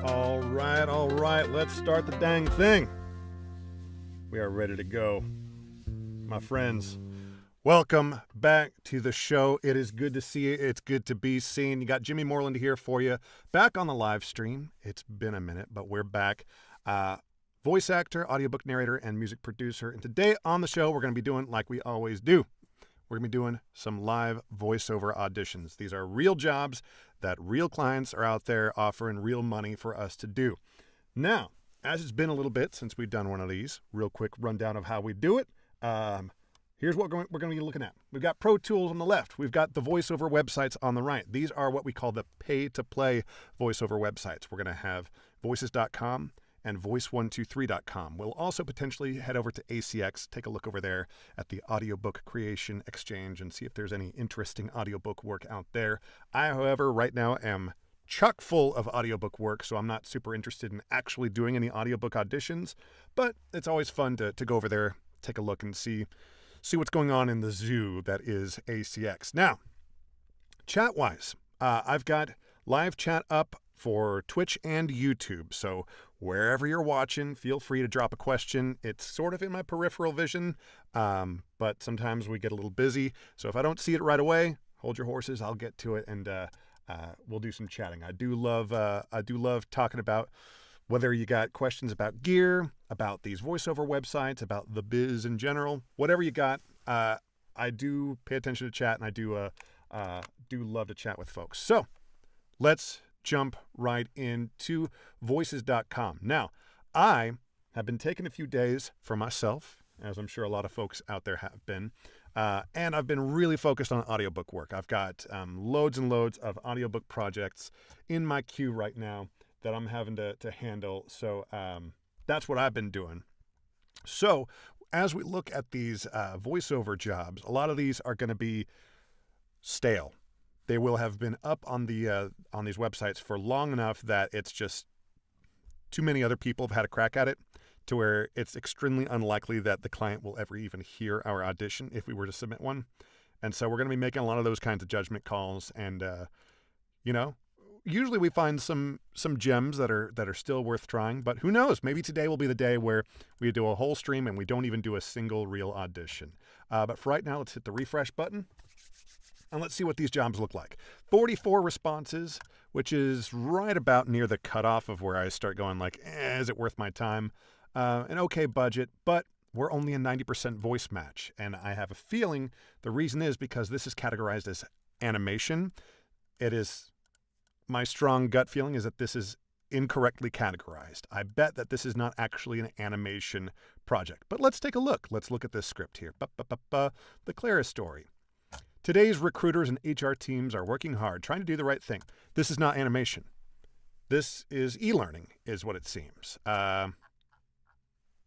All right, let's start the dang thing. We are ready to go. My friends, welcome back to the show. It is good to see you. It's good to be seen. You got Jimmy Moreland here for you. Back on the live stream. It's been a minute, but we're back. Voice actor, audiobook narrator, and music producer. And today on the show, we're going to be doing like we always do. We're going to be doing some live voiceover auditions. These are real jobs that real clients are out there offering real money for us to do. Now, as it's been a little bit since we've done one of these, real quick rundown of how we do it. Here's what we're going to be looking at. We've got Pro Tools on the left. We've got the voiceover websites on the right. These are what we call the pay-to-play voiceover websites. We're going to have voices.com and voice123.com. We'll also potentially head over to ACX, take a look over there at the Audiobook Creation Exchange and see if there's any interesting audiobook work out there. I, however, right now am chock full of audiobook work, so I'm not super interested in actually doing any audiobook auditions, but it's always fun to go over there, take a look, and see what's going on in the zoo that is ACX. Now, chat-wise, I've got live chat up for Twitch and YouTube, so wherever you're watching, feel free to drop a question. It's sort of in my peripheral vision, but sometimes we get a little busy, so if I don't see it right away, hold your horses, I'll get to it, and we'll do some chatting. I do love talking about whether you got questions about gear, about these voiceover websites, about the biz in general, whatever you got. I do pay attention to chat, and I do love to chat with folks. So let's jump right into voices.com. Now, I have been taking a few days for myself, as I'm sure a lot of folks out there have been, and I've been really focused on audiobook work. I've got loads and loads of audiobook projects in my queue right now that I'm having to handle, so that's what I've been doing. So as we look at these voiceover jobs, a lot of these are going to be stale. They will have been up on these websites for long enough that it's just too many other people have had a crack at it, to where it's extremely unlikely that the client will ever even hear our audition if we were to submit one. And so we're going to be making a lot of those kinds of judgment calls. And usually we find some gems that are still worth trying. But who knows? Maybe today will be the day where we do a whole stream and we don't even do a single real audition. But for right now, let's hit the refresh button. And let's see what these jobs look like. 44 responses, which is right about near the cutoff of where I start going like, is it worth my time? An okay budget, but we're only a 90% voice match. And I have a feeling the reason is because this is categorized as animation. It is, my strong gut feeling is that this is incorrectly categorized. I bet that this is not actually an animation project. But let's take a look. Let's look at this script here. The Clara story. Today's recruiters and HR teams are working hard, trying to do the right thing. This is not animation. This is e-learning, is what it seems.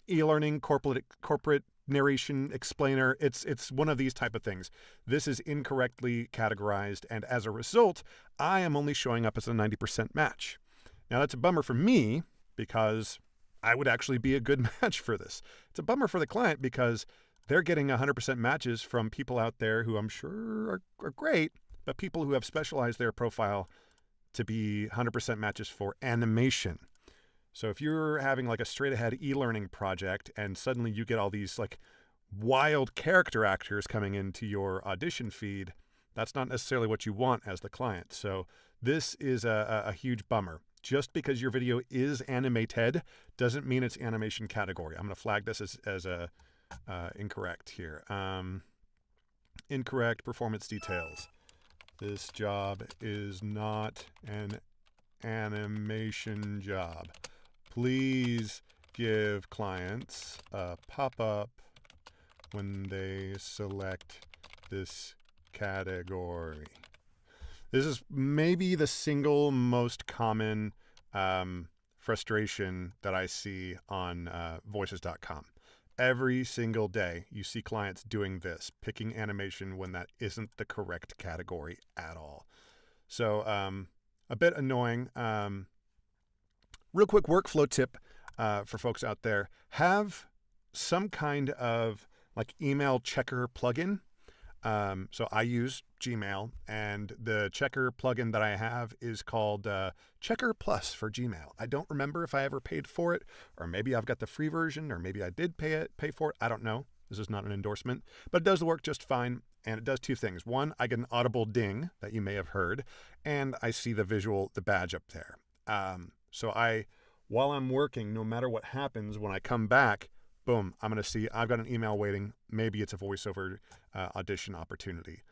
E-learning, corporate narration, explainer, it's one of these type of things. This is incorrectly categorized, and as a result, I am only showing up as a 90% match. Now, that's a bummer for me, because I would actually be a good match for this. It's a bummer for the client, because they're getting 100% matches from people out there who I'm sure are great, but people who have specialized their profile to be 100% matches for animation. So if you're having like a straight ahead e-learning project and suddenly you get all these like wild character actors coming into your audition feed, that's not necessarily what you want as the client. So this is a huge bummer. Just because your video is animated doesn't mean it's animation category. I'm going to flag this as a incorrect here. Incorrect performance details. This job is not an animation job. Please give clients a pop-up when they select this category. This is maybe the single most common frustration that I see on voices.com. Every single day, you see clients doing this, picking animation when that isn't the correct category at all. So a bit annoying. Real quick workflow tip for folks out there. Have some kind of like email checker plugin. So I use Gmail, and the Checker plugin that I have is called Checker Plus for Gmail. I don't remember if I ever paid for it, or maybe I've got the free version, or maybe I did pay for it. I don't know. This is not an endorsement, but it does work just fine, and it does two things. One, I get an audible ding that you may have heard, and I see the badge up there. So while I'm working, no matter what happens, when I come back, boom, I'm going to see I've got an email waiting. Maybe it's a voiceover audition opportunity.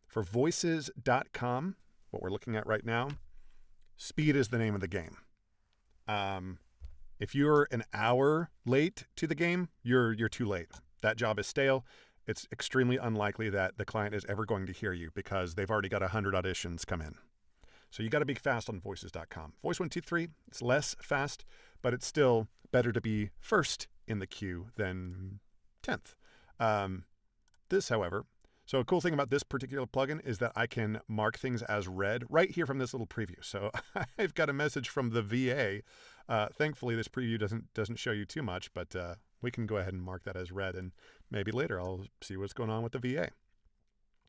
For voices.com, what we're looking at right now, speed is the name of the game. If you're an hour late to the game, you're too late. That job is stale. It's extremely unlikely that the client is ever going to hear you because they've already got 100 auditions come in. So you got to be fast on voices.com. Voice123, it's less fast, but it's still better to be first in the queue than 10th. This, however, so a cool thing about this particular plugin is that I can mark things as read right here from this little preview. So I've got a message from the VA. Thankfully, this preview doesn't show you too much, but we can go ahead and mark that as read, and maybe later I'll see what's going on with the VA.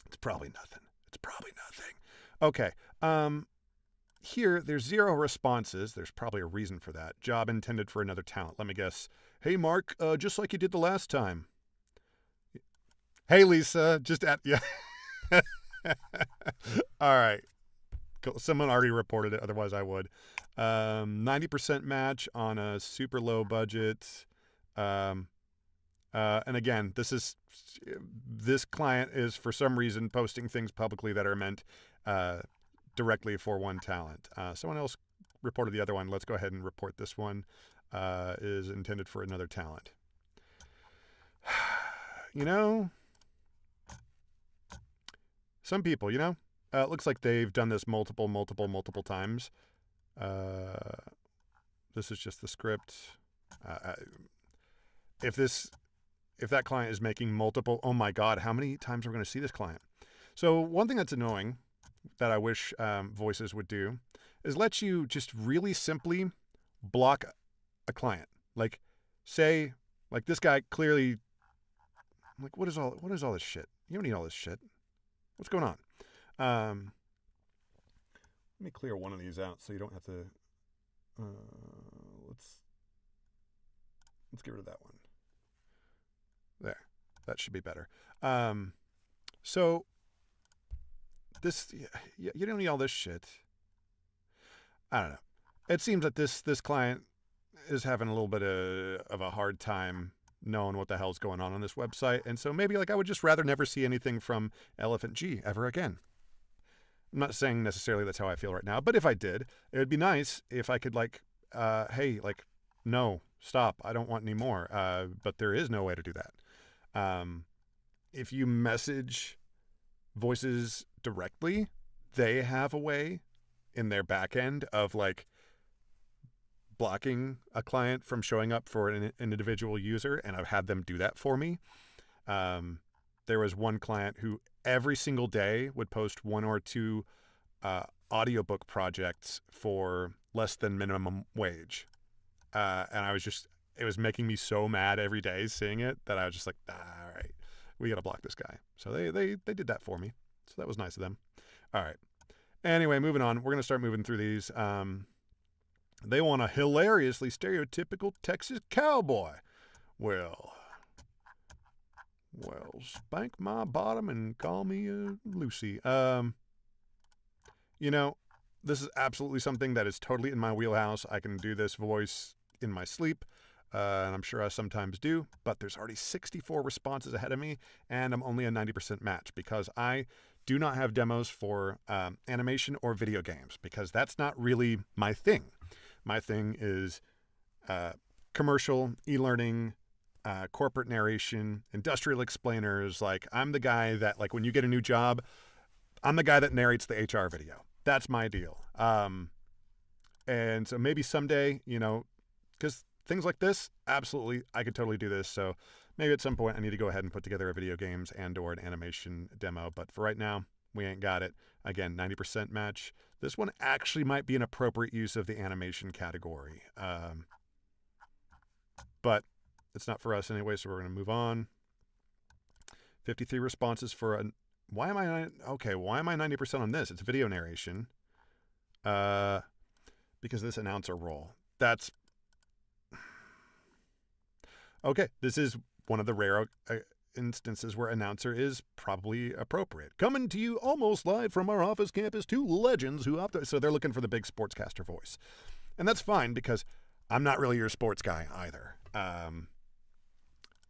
It's probably nothing. Okay. Here, there's 0 responses. There's probably a reason for that. Job intended for another talent. Let me guess. Hey, Mark, just like you did the last time. Hey, Lisa, just at... Yeah. All right. Cool. Someone already reported it. Otherwise, I would. 90% match on a super low budget. And again, this client is, for some reason, posting things publicly that are meant directly for one talent. Someone else reported the other one. Let's go ahead and report this one is intended for another talent. Some people, it looks like they've done this multiple times. This is just the script. If that client is making multiple, oh my God, how many times are we going to see this client? So one thing that's annoying that I wish Voices would do is let you just really simply block a client. Like, say, like this guy clearly, like, what is all this shit? You don't need all this shit. What's going on? Let me clear one of these out so you don't have to. Let's get rid of that one. There, that should be better. So this, you don't need all this shit. I don't know. It seems that this client is having a little bit of a hard time knowing what the hell's going on this website, and so maybe I would just rather never see anything from Elephant G ever again. I'm not saying necessarily that's how I feel right now, but if I did, it would be nice if I could hey, no, stop, I don't want any more. But there is no way to do that. If you message Voices directly, they have a way in their back end of blocking a client from showing up for an individual user, and I've had them do that for me. There was one client who every single day would post 1 or 2 audiobook projects for less than minimum wage. And it was making me so mad every day seeing it that I was just like, all right, we got to block this guy. So they did that for me. So that was nice of them. All right. Anyway, moving on. We're going to start moving through these. They want a hilariously stereotypical Texas cowboy. Well, spank my bottom and call me Lucy. This is absolutely something that is totally in my wheelhouse. I can do this voice in my sleep, and I'm sure I sometimes do, but there's already 64 responses ahead of me, and I'm only a 90% match because I do not have demos for animation or video games because that's not really my thing. My thing is commercial, e-learning, corporate narration, industrial explainers. I'm the guy that, when you get a new job, I'm the guy that narrates the HR video. That's my deal. And so maybe someday, because things like this, absolutely, I could totally do this. So maybe at some point I need to go ahead and put together a video games and or an animation demo. But for right now, we ain't got it. Again, 90% match. This one actually might be an appropriate use of the animation category. But it's not for us anyway, so we're going to move on. 53 responses for Why am I, okay, why am I 90% on this? It's video narration. Because of this announcer role. That's, okay, this is one of the rare instances where announcer is probably appropriate. Coming to you almost live from our office campus, two legends who opt. So they're looking for the big sportscaster voice. And that's fine because I'm not really your sports guy either.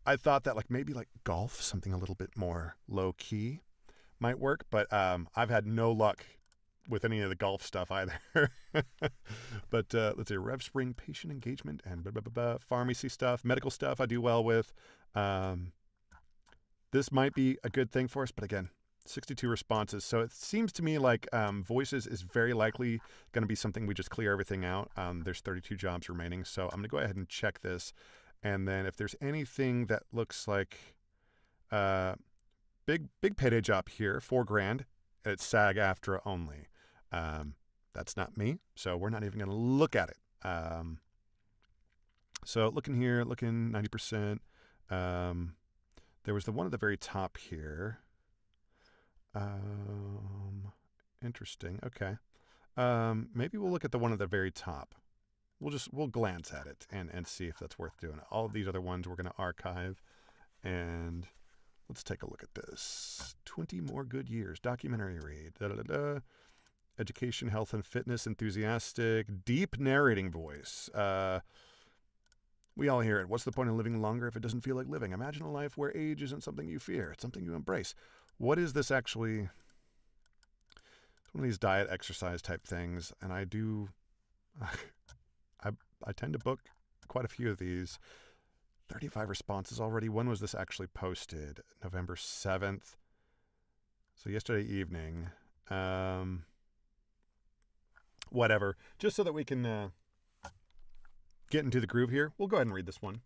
I thought that maybe golf, something a little bit more low key might work, but I've had no luck with any of the golf stuff either. But let's see, Rev Spring, patient engagement, and pharmacy stuff, medical stuff I do well with. This might be a good thing for us, but again, 62 responses. So it seems to me like voices is very likely going to be something we just clear everything out. There's 32 jobs remaining, so I'm going to go ahead and check this. And then if there's anything that looks like big payday job here, $4,000, it's SAG-AFTRA only. That's not me, so we're not even going to look at it. So looking here, looking 90%. There was the one at the very top here. Interesting. Okay. Maybe we'll look at the one at the very top. We'll glance at it and see if that's worth doing. All of these other ones we're going to archive, and let's take a look at this. 20 more good years. Documentary read. Education, health, and fitness enthusiastic. Deep narrating voice. We all hear it. What's the point of living longer if it doesn't feel like living? Imagine a life where age isn't something you fear. It's something you embrace. What is this actually? It's one of these diet exercise type things, and I do... I tend to book quite a few of these. 35 responses already. When was this actually posted? November 7th. So yesterday evening. Whatever. Just so that we can get into the groove here, we'll go ahead and read this one.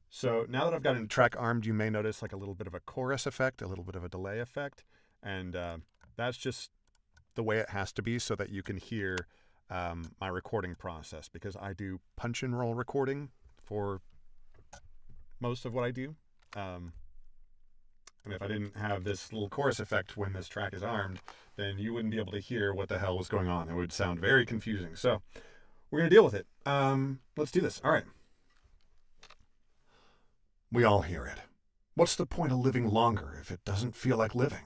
So now that I've got a track armed, you may notice a little bit of a chorus effect, a little bit of a delay effect. And that's just the way it has to be so that you can hear my recording process, because I do punch and roll recording for most of what I do. And if I didn't have this little chorus effect when this track is armed, then you wouldn't be able to hear what the hell was going on. It would sound very confusing. So we're going to deal with it. Let's do this. All right. We all hear it. What's the point of living longer if it doesn't feel like living?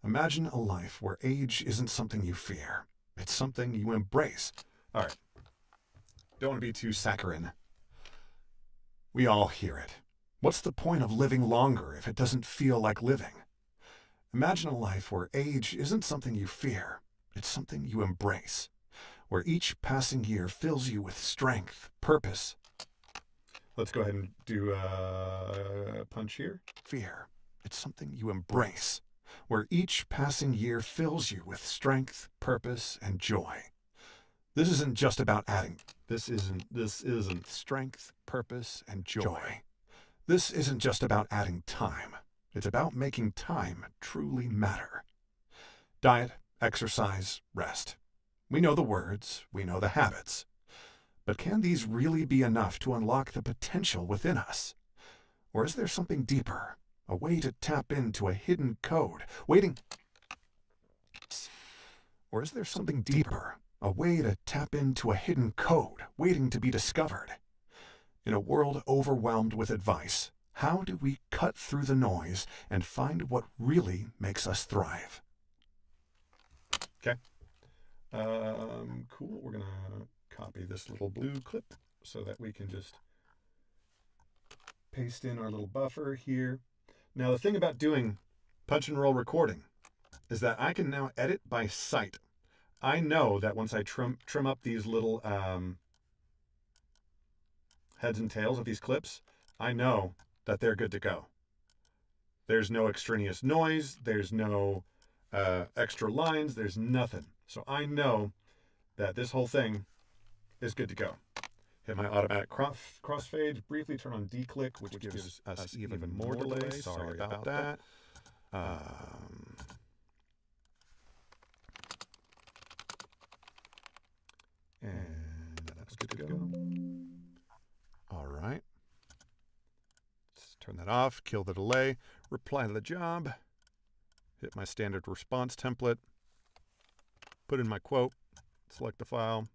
Imagine a life where age isn't something you fear. It's something you embrace. All right. Don't want to be too saccharine. We all hear it. What's the point of living longer if it doesn't feel like living? Imagine a life where age isn't something you fear. It's something you embrace, where each passing year fills you with strength, purpose. Let's go ahead and do a punch here. Fear. It's something you embrace, where each passing year fills you with strength, purpose, and joy. This isn't just about adding. This isn't strength, purpose, and joy. This isn't just about adding time. It's about making time truly matter. Diet, exercise, rest. We know the words, we know the habits. But can these really be enough to unlock the potential within us? Or is there something deeper? A way to tap into a hidden code, waiting. Or is there something deeper? A way to tap into a hidden code, waiting to be discovered? In a world overwhelmed with advice, how do we cut through the noise and find what really makes us thrive? Okay. Cool. We're going to copy this little blue clip so that we can just paste in our little buffer here. Now, the thing about doing punch and roll recording is that I can now edit by sight. I know that once I trim up these little heads and tails of these clips, I know that they're good to go. There's no extraneous noise. There's no extra lines. There's nothing. So I know that this whole thing is good to go. Hit my automatic crossfade, briefly turn on D-click, which gives us even more delay. Sorry about that. And that's good to go. All right. Let's turn that off, kill the delay, reply to the job, hit my standard response template, put in my quote, select the file,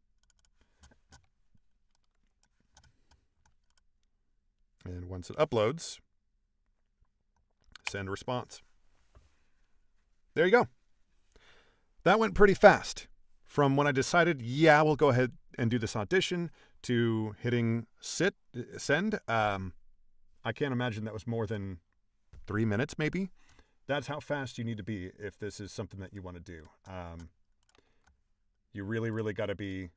and once it uploads, send response. There you go. That went pretty fast. From when I decided, yeah, we'll go ahead and do this audition, to hitting send. I can't imagine that was more than 3 minutes, maybe. That's how fast you need to be if this is something that you want to do. You really, really got to be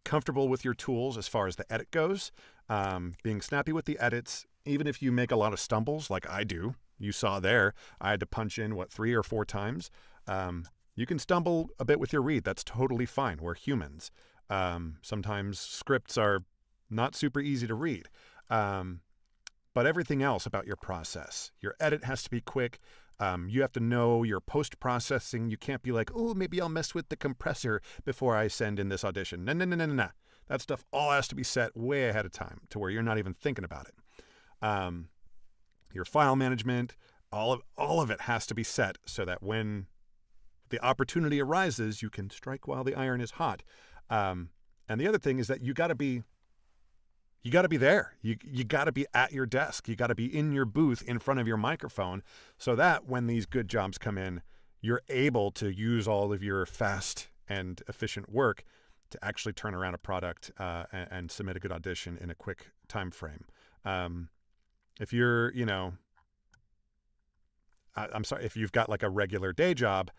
comfortable with your tools as far as the edit goes, being snappy with the edits, even if you make a lot of stumbles like I do. You saw there, I had to punch in, 3 or 4 times. You can stumble a bit with your read. That's totally fine. We're humans. Sometimes scripts are not super easy to read. But everything else about your process, your edit has to be quick. You have to know your post-processing. You can't be like, oh, maybe I'll mess with the compressor before I send in this audition. No. That stuff all has to be set way ahead of time to where you're not even thinking about it. Your file management, all of it has to be set so that when the opportunity arises, you can strike while the iron is hot. And the other thing is that you got to be there. You got to be at your desk. You got to be in your booth in front of your microphone so that when these good jobs come in, you're able to use all of your fast and efficient work to actually turn around a product and submit a good audition in a quick time frame. If you're, I'm sorry, if you've got like a regular day job,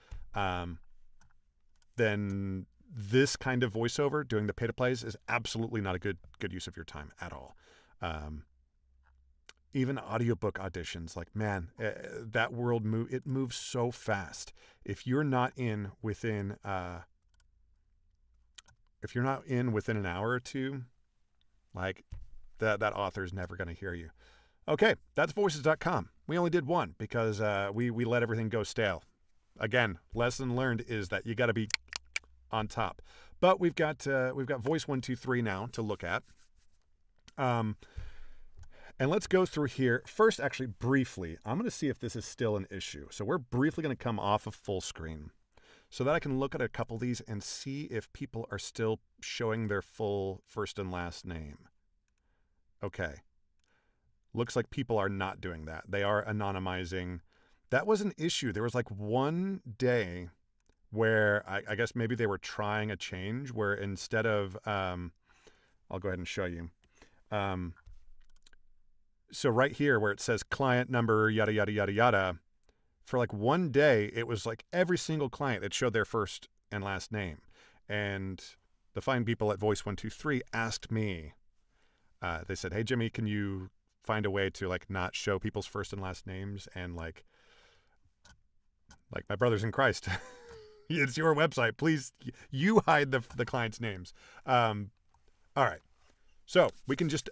then this kind of voiceover, doing the pay-to-plays, is absolutely not a good use of your time at all. Even audiobook auditions, like, man, that world moves so fast. If you're not in within an hour or two, like that author's never going to hear you. Okay, that's voices.com. We only did one because we let everything go stale. Again, lesson learned is that you got to be on top. But we've got Voice123 now to look at. And let's go through here. First, actually, briefly, I'm going to see if this is still an issue. So we're briefly going to come off of full screen so that I can look at a couple of these and see if people are still showing their full first and last name. Okay. Looks like people are not doing that. They are anonymizing. That was an issue. There was like one day where I guess maybe they were trying a change where instead of, I'll go ahead and show you. So right here where it says client number, yada, yada, yada, yada, for like one day, it was like every single client that showed their first and last name. And the fine people at Voice123 asked me, they said, hey, Jimmy, can you find a way to like not show people's first and last names and like my brothers in Christ. It's your website. Please, you hide the client's names. All right. So we can just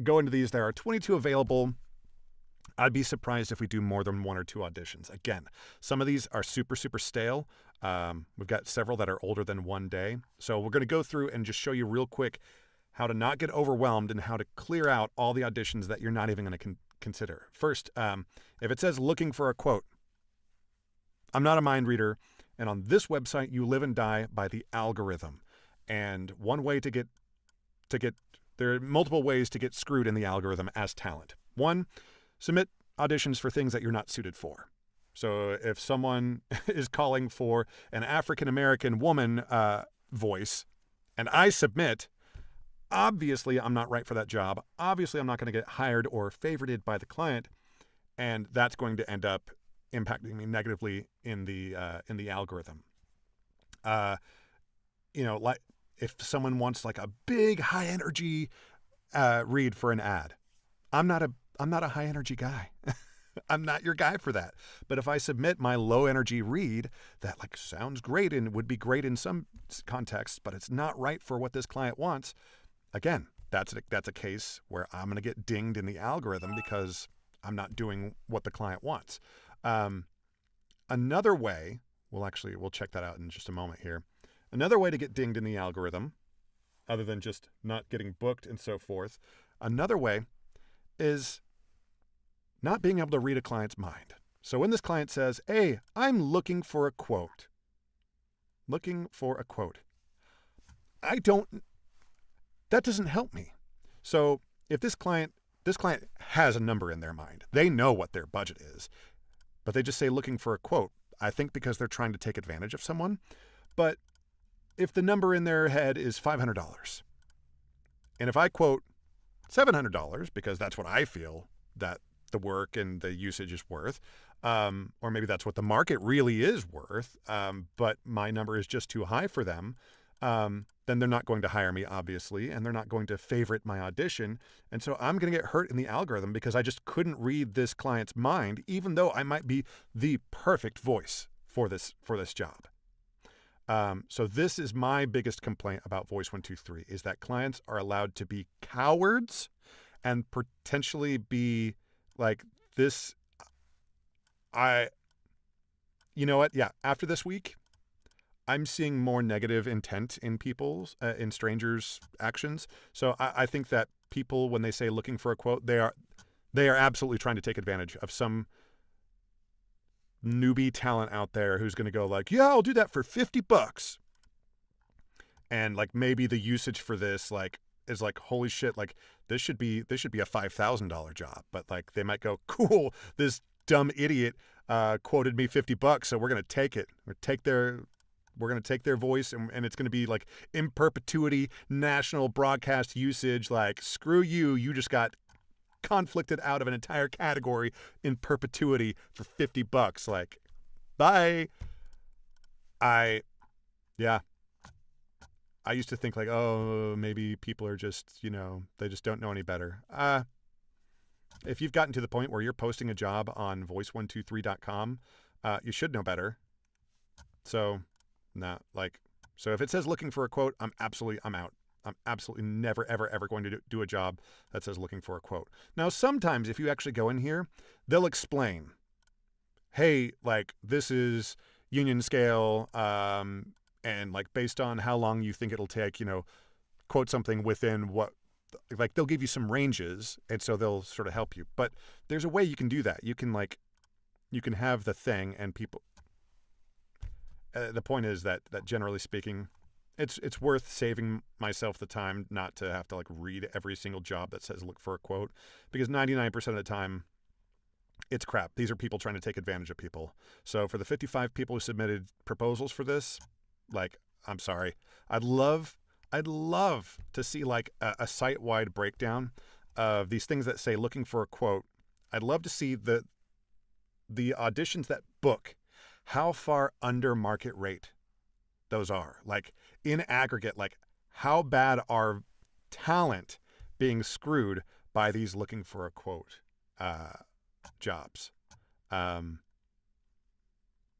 go into these. There are 22 available. I'd be surprised if we do more than 1 or 2 auditions. Again, some of these are super, super stale. We've got several that are older than 1 day. So we're going to go through and just show you real quick how to not get overwhelmed and how to clear out all the auditions that you're not even going to consider. First, if it says looking for a quote, I'm not a mind reader. And on this website, you live and die by the algorithm. And one way to get, there are multiple ways to get screwed in the algorithm as talent. 1, submit auditions for things that you're not suited for. So if someone is calling for an African-American woman voice, and I submit, obviously I'm not right for that job. Obviously I'm not going to get hired or favorited by the client, and that's going to end up impacting me negatively in the algorithm. Like if someone wants like a big high energy read for an ad, I'm not a high energy guy. I'm not your guy for that. But if I submit my low energy read that like sounds great and would be great in some contexts, but it's not right for what this client wants, again, that's a case where I'm going to get dinged in the algorithm because I'm not doing what the client wants. Another way, we'll check that out in just a moment here. Another way to get dinged in the algorithm other than just not getting booked and so forth. Another way is not being able to read a client's mind. So when this client says, hey, I'm looking for a quote, that doesn't help me. So if this client has a number in their mind, they know what their budget is, but they just say looking for a quote, I think because they're trying to take advantage of someone. But if the number in their head is $500, and if I quote $700 because that's what I feel that the work and the usage is worth, or maybe that's what the market really is worth, but my number is just too high for them, then they're not going to hire me, obviously, and they're not going to favorite my audition. And so I'm going to get hurt in the algorithm because I just couldn't read this client's mind, even though I might be the perfect voice for this job. So this is my biggest complaint about Voice123, is that clients are allowed to be cowards and potentially be like this. You know what? Yeah. After this week, I'm seeing more negative intent in people's, in strangers' actions. So I think that people, when they say looking for a quote, they are absolutely trying to take advantage of some newbie talent out there who's going to go like, yeah, I'll do that for $50. And like, maybe the usage for this, like, is like, holy shit, like this should be a $5,000 job. But like, they might go, cool, this dumb idiot quoted me $50, so we're going to take it. We're going to take their voice, and it's going to be like in perpetuity national broadcast usage. Like, screw you, you just got conflicted out of an entire category in perpetuity for $50. Like, bye. I used to think like, oh, maybe people are just, they just don't know any better. If you've gotten to the point where you're posting a job on voice123.com, you should know better. So if it says looking for a quote, I'm out. I'm absolutely never, ever, ever going to do a job that says looking for a quote. Now, sometimes if you actually go in here, they'll explain, hey, like, this is union scale, and like, based on how long you think it'll take, quote something within what, like, they'll give you some ranges, and so they'll sort of help you. But there's a way you can do that. You can have the thing, and people, the point is that generally speaking, it's worth saving myself the time not to have to like read every single job that says look for a quote, because 99% of the time it's crap. These are people trying to take advantage of people. So for the 55 people who submitted proposals for this, like, I'm sorry. I'd love to see like a site-wide breakdown of these things that say looking for a quote. I'd love to see the auditions that book, how far under market rate those are. Like, in aggregate, like, how bad are talent being screwed by these looking for a quote jobs?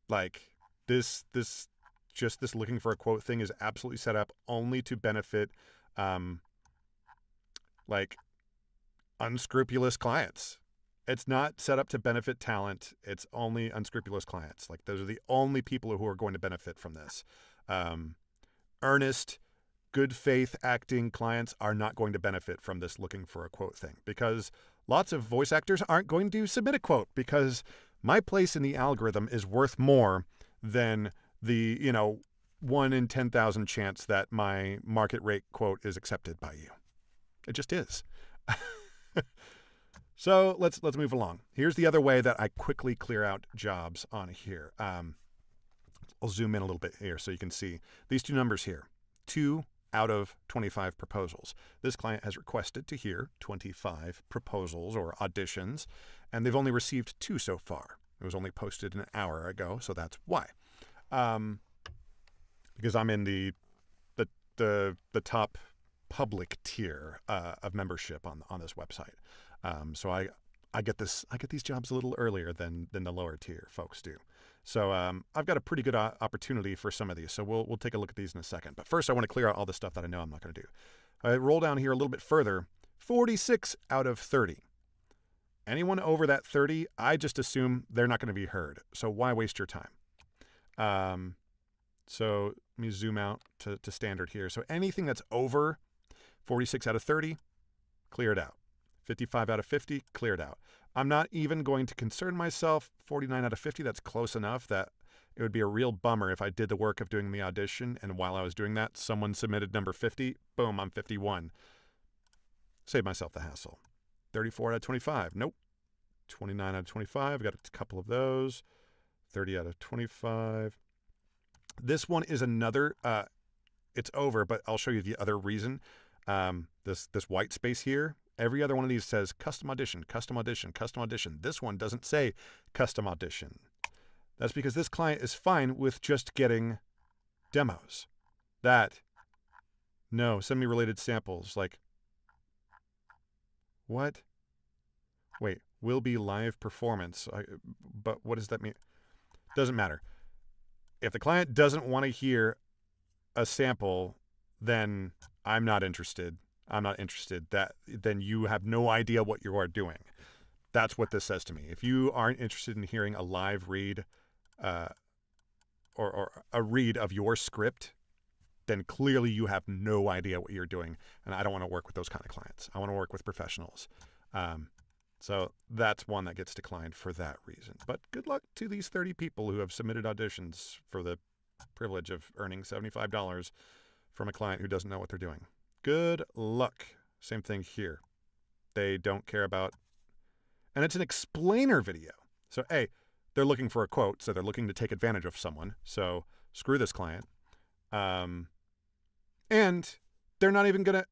Like, this looking for a quote thing is absolutely set up only to benefit like unscrupulous clients. It's not set up to benefit talent. It's only unscrupulous clients. Like, those are the only people who are going to benefit from this. Earnest, good faith acting clients are not going to benefit from this looking for a quote thing, because lots of voice actors aren't going to submit a quote because my place in the algorithm is worth more than the, 1 in 10,000 chance that my market rate quote is accepted by you. It just is. So let's move along. Here's the other way that I quickly clear out jobs on here. I'll zoom in a little bit here so you can see these two numbers here. 2 out of 25 proposals. This client has requested to hear 25 proposals or auditions, and they've only received 2 so far. It was only posted an hour ago, so that's why. Because I'm in the top public tier of membership on this website. So I get these jobs a little earlier than the lower tier folks do. So I've got a pretty good opportunity for some of these. So we'll take a look at these in a second. But first, I want to clear out all the stuff that I know I'm not going to do. I roll down here a little bit further. 46 out of 30. Anyone over that 30, I just assume they're not going to be heard. So why waste your time? So Let me zoom out to standard here. So anything that's over 46 out of 30, clear it out. 55 out of 50, clear it out. I'm not even going to concern myself. 49 out of 50, that's close enough that it would be a real bummer if I did the work of doing the audition, and while I was doing that, someone submitted number 50. Boom, I'm 51. Save myself the hassle. 34 out of 25. Nope. 29 out of 25. I got a couple of those. 30 out of 25. This one is another, it's over, but I'll show you the other reason. This white space here, every other one of these says custom audition, custom audition, custom audition. This one doesn't say custom audition. That's because this client is fine with just getting demos. No, send me related samples. Like, what? Wait, will be live performance. But what does that mean? Doesn't matter. If the client doesn't want to hear a sample, then I'm not interested. I'm not interested. Then you have no idea what you are doing. That's what this says to me. If you aren't interested in hearing a live read or a read of your script, then clearly you have no idea what you're doing. And I don't want to work with those kind of clients. I want to work with professionals. So that's one that gets declined for that reason. But good luck to these 30 people who have submitted auditions for the privilege of earning $75 from a client who doesn't know what they're doing. Good luck. Same thing here. They don't care about, and it's an explainer video. So, A, they're looking for a quote, so they're looking to take advantage of someone. So screw this client. And they're not even gonna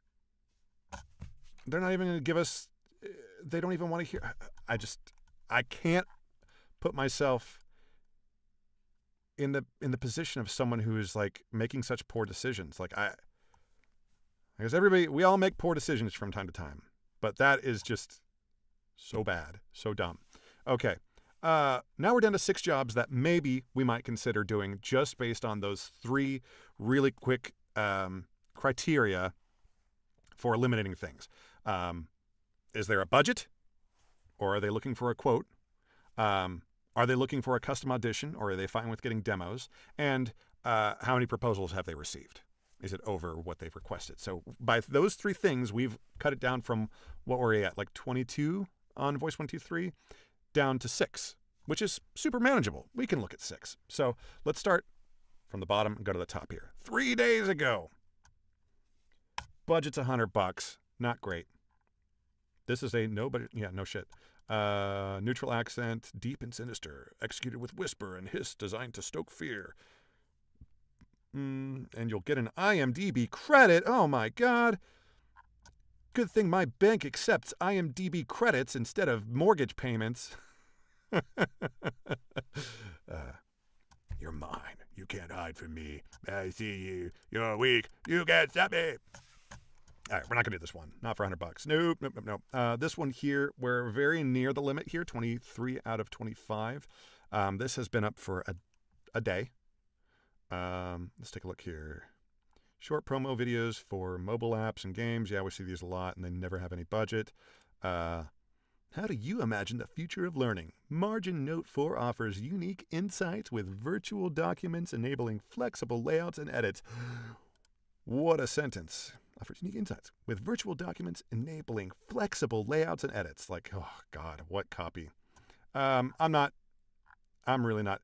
give us, they don't even want to hear. I can't put myself in the position of someone who is like making such poor decisions. Like I guess we all make poor decisions from time to time, but that is just so bad, so dumb. Okay. Now we're down to 6 jobs that maybe we might consider doing just based on those 3 really quick criteria for eliminating things. Is there a budget, or are they looking for a quote? Are they looking for a custom audition, or are they fine with getting demos? And how many proposals have they received? Is it over what they've requested? So by those 3 things, we've cut it down from what we're at, like 22 on Voice123, down to 6, which is super manageable. We can look at 6. So let's start from the bottom and go to the top here. 3 days ago. Budget's $100. Not great. This is a no budget. Yeah, no shit. Neutral accent, deep and sinister, executed with whisper and hiss, designed to stoke fear. And you'll get an IMDb credit. Oh my God. Good thing my bank accepts IMDb credits instead of mortgage payments. You're mine. You can't hide from me. I see you. You're weak. You can't stop me. All right, we're not going to do this one. Not for $100. Nope. This one here, we're very near the limit here, 23 out of 25. This has been up for a day. Let's take a look here. Short promo videos for mobile apps and games. Yeah, we see these a lot, and they never have any budget. How do you imagine the future of learning? Margin Note 4 offers unique insights with virtual documents enabling flexible layouts and edits. What a sentence. Offers unique insights with virtual documents enabling flexible layouts and edits. Like, oh God, what copy? I'm really not.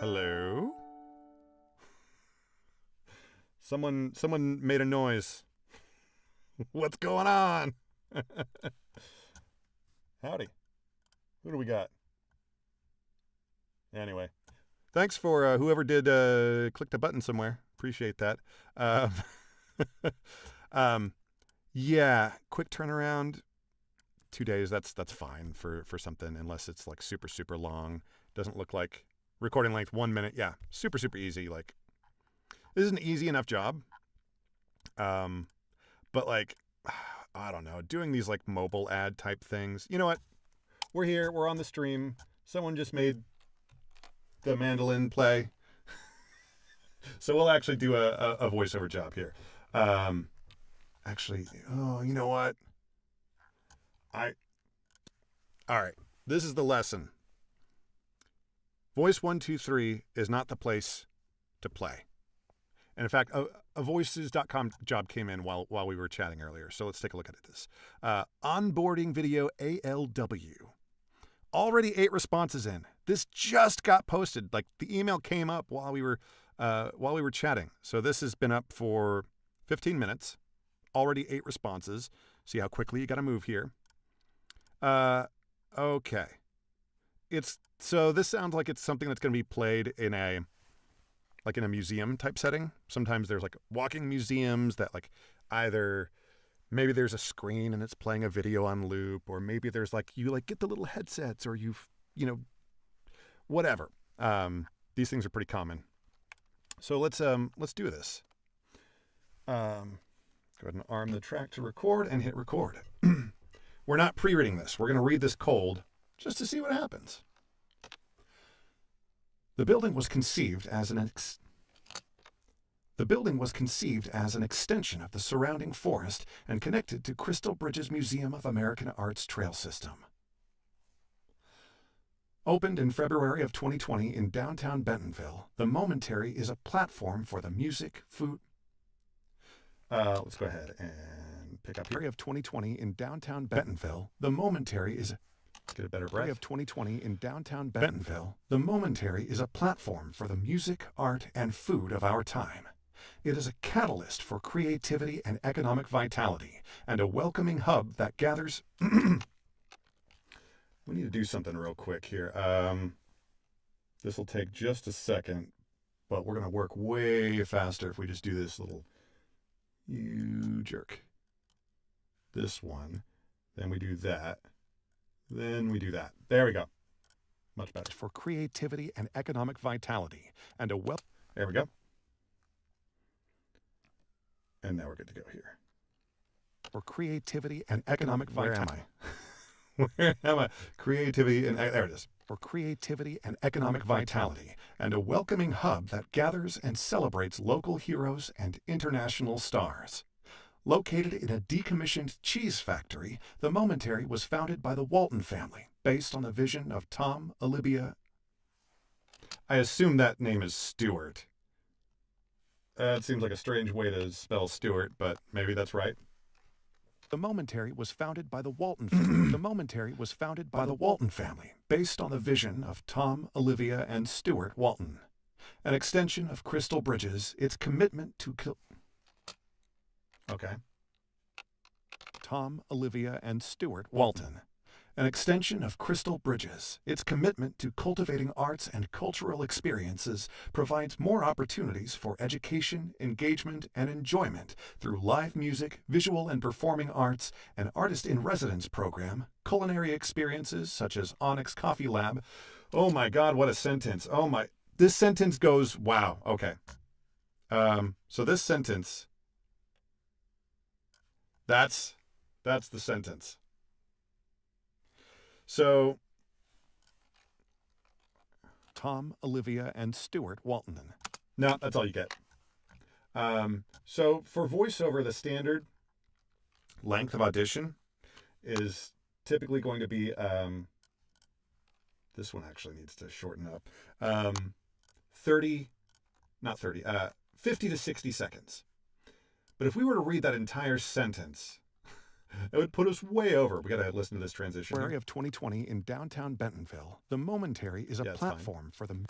Hello? Someone made a noise. What's going on? Howdy. Who do we got? Anyway, thanks for whoever did click the button somewhere. Appreciate that. Yeah, quick turnaround. 2 days. That's fine for something, unless it's like super, super long. Doesn't look like recording length 1 minute. Yeah, super, super easy. Like, this is an easy enough job. But like, I don't know, doing these like mobile ad type things. You know what? We're here. We're on the stream. Someone just made the mandolin play. So we'll actually do a voiceover job here. Actually, oh, you know what? All right. This is the lesson. Voice123 is not the place to play. And in fact, a voices.com job came in while we were chatting earlier. So let's take a look at this. Onboarding video ALW. Already 8 responses in. This just got posted. Like the email came up while we were chatting. So this has been up for 15 minutes. Already 8 responses. See how quickly you got to move here. Okay. So this sounds like it's something that's going to be played in a museum type setting. Sometimes there's like walking museums that like either maybe there's a screen and it's playing a video on loop, or maybe there's like you like get the little headsets, or whatever. These things are pretty common. So let's do this. Go ahead and arm the track to record and hit record. We're not pre-reading this. We're going to read this cold just to see what happens. The building was conceived as an extension of the surrounding forest and connected to Crystal Bridges Museum of American Art's trail system. Opened in February of 2020 in downtown Bentonville, the Momentary is a platform for the music, food. Let's go ahead and pick up here. Of 2020 in downtown Bentonville, the Momentary is. Let's get a better breath. Of 2020 in downtown Bentonville, the Momentary is a platform for the music, art, and food of our time. It is a catalyst for creativity and economic vitality, and a welcoming hub that gathers. We need to do something real quick here. This will take just a second, but we're going to work way faster if we just do this little. You jerk. This one. Then we do that. Then we do that. There we go. Much better. For creativity and economic vitality. And a There we go. And now we're good to go here. For creativity and economic vitality. Where am I? Creativity and... There it is. For creativity and economic vitality. And a welcoming hub that gathers and celebrates local heroes and international stars. Located in a decommissioned cheese factory, the Momentary was founded by the Walton family, based on the vision of Tom, Olivia. I assume that name is Stewart. It seems like a strange way to spell Stewart, but maybe that's right. The Momentary was founded by the Walton family. The Momentary was founded by the Walton family, based on the vision of Tom, Olivia, and Stewart Walton. An extension of Crystal Bridges, its commitment to Okay. Tom, Olivia, and Stewart Walton. An extension of Crystal Bridges, its commitment to cultivating arts and cultural experiences provides more opportunities for education, engagement, and enjoyment through live music, visual and performing arts, an artist-in-residence program, culinary experiences such as Onyx Coffee Lab. Oh my God, what a sentence. Oh my, this sentence goes, wow, okay. So this sentence... That's the sentence. So, Tom, Olivia, and Stewart Walton. No, that's all you get. So for voiceover, the standard length of audition is typically going to be, this one actually needs to shorten up, 50 to 60 seconds. But if we were to read that entire sentence, it would put us way over. We got to listen to this transition. February of 2020 in downtown Bentonville, the Momentary is a platform for the...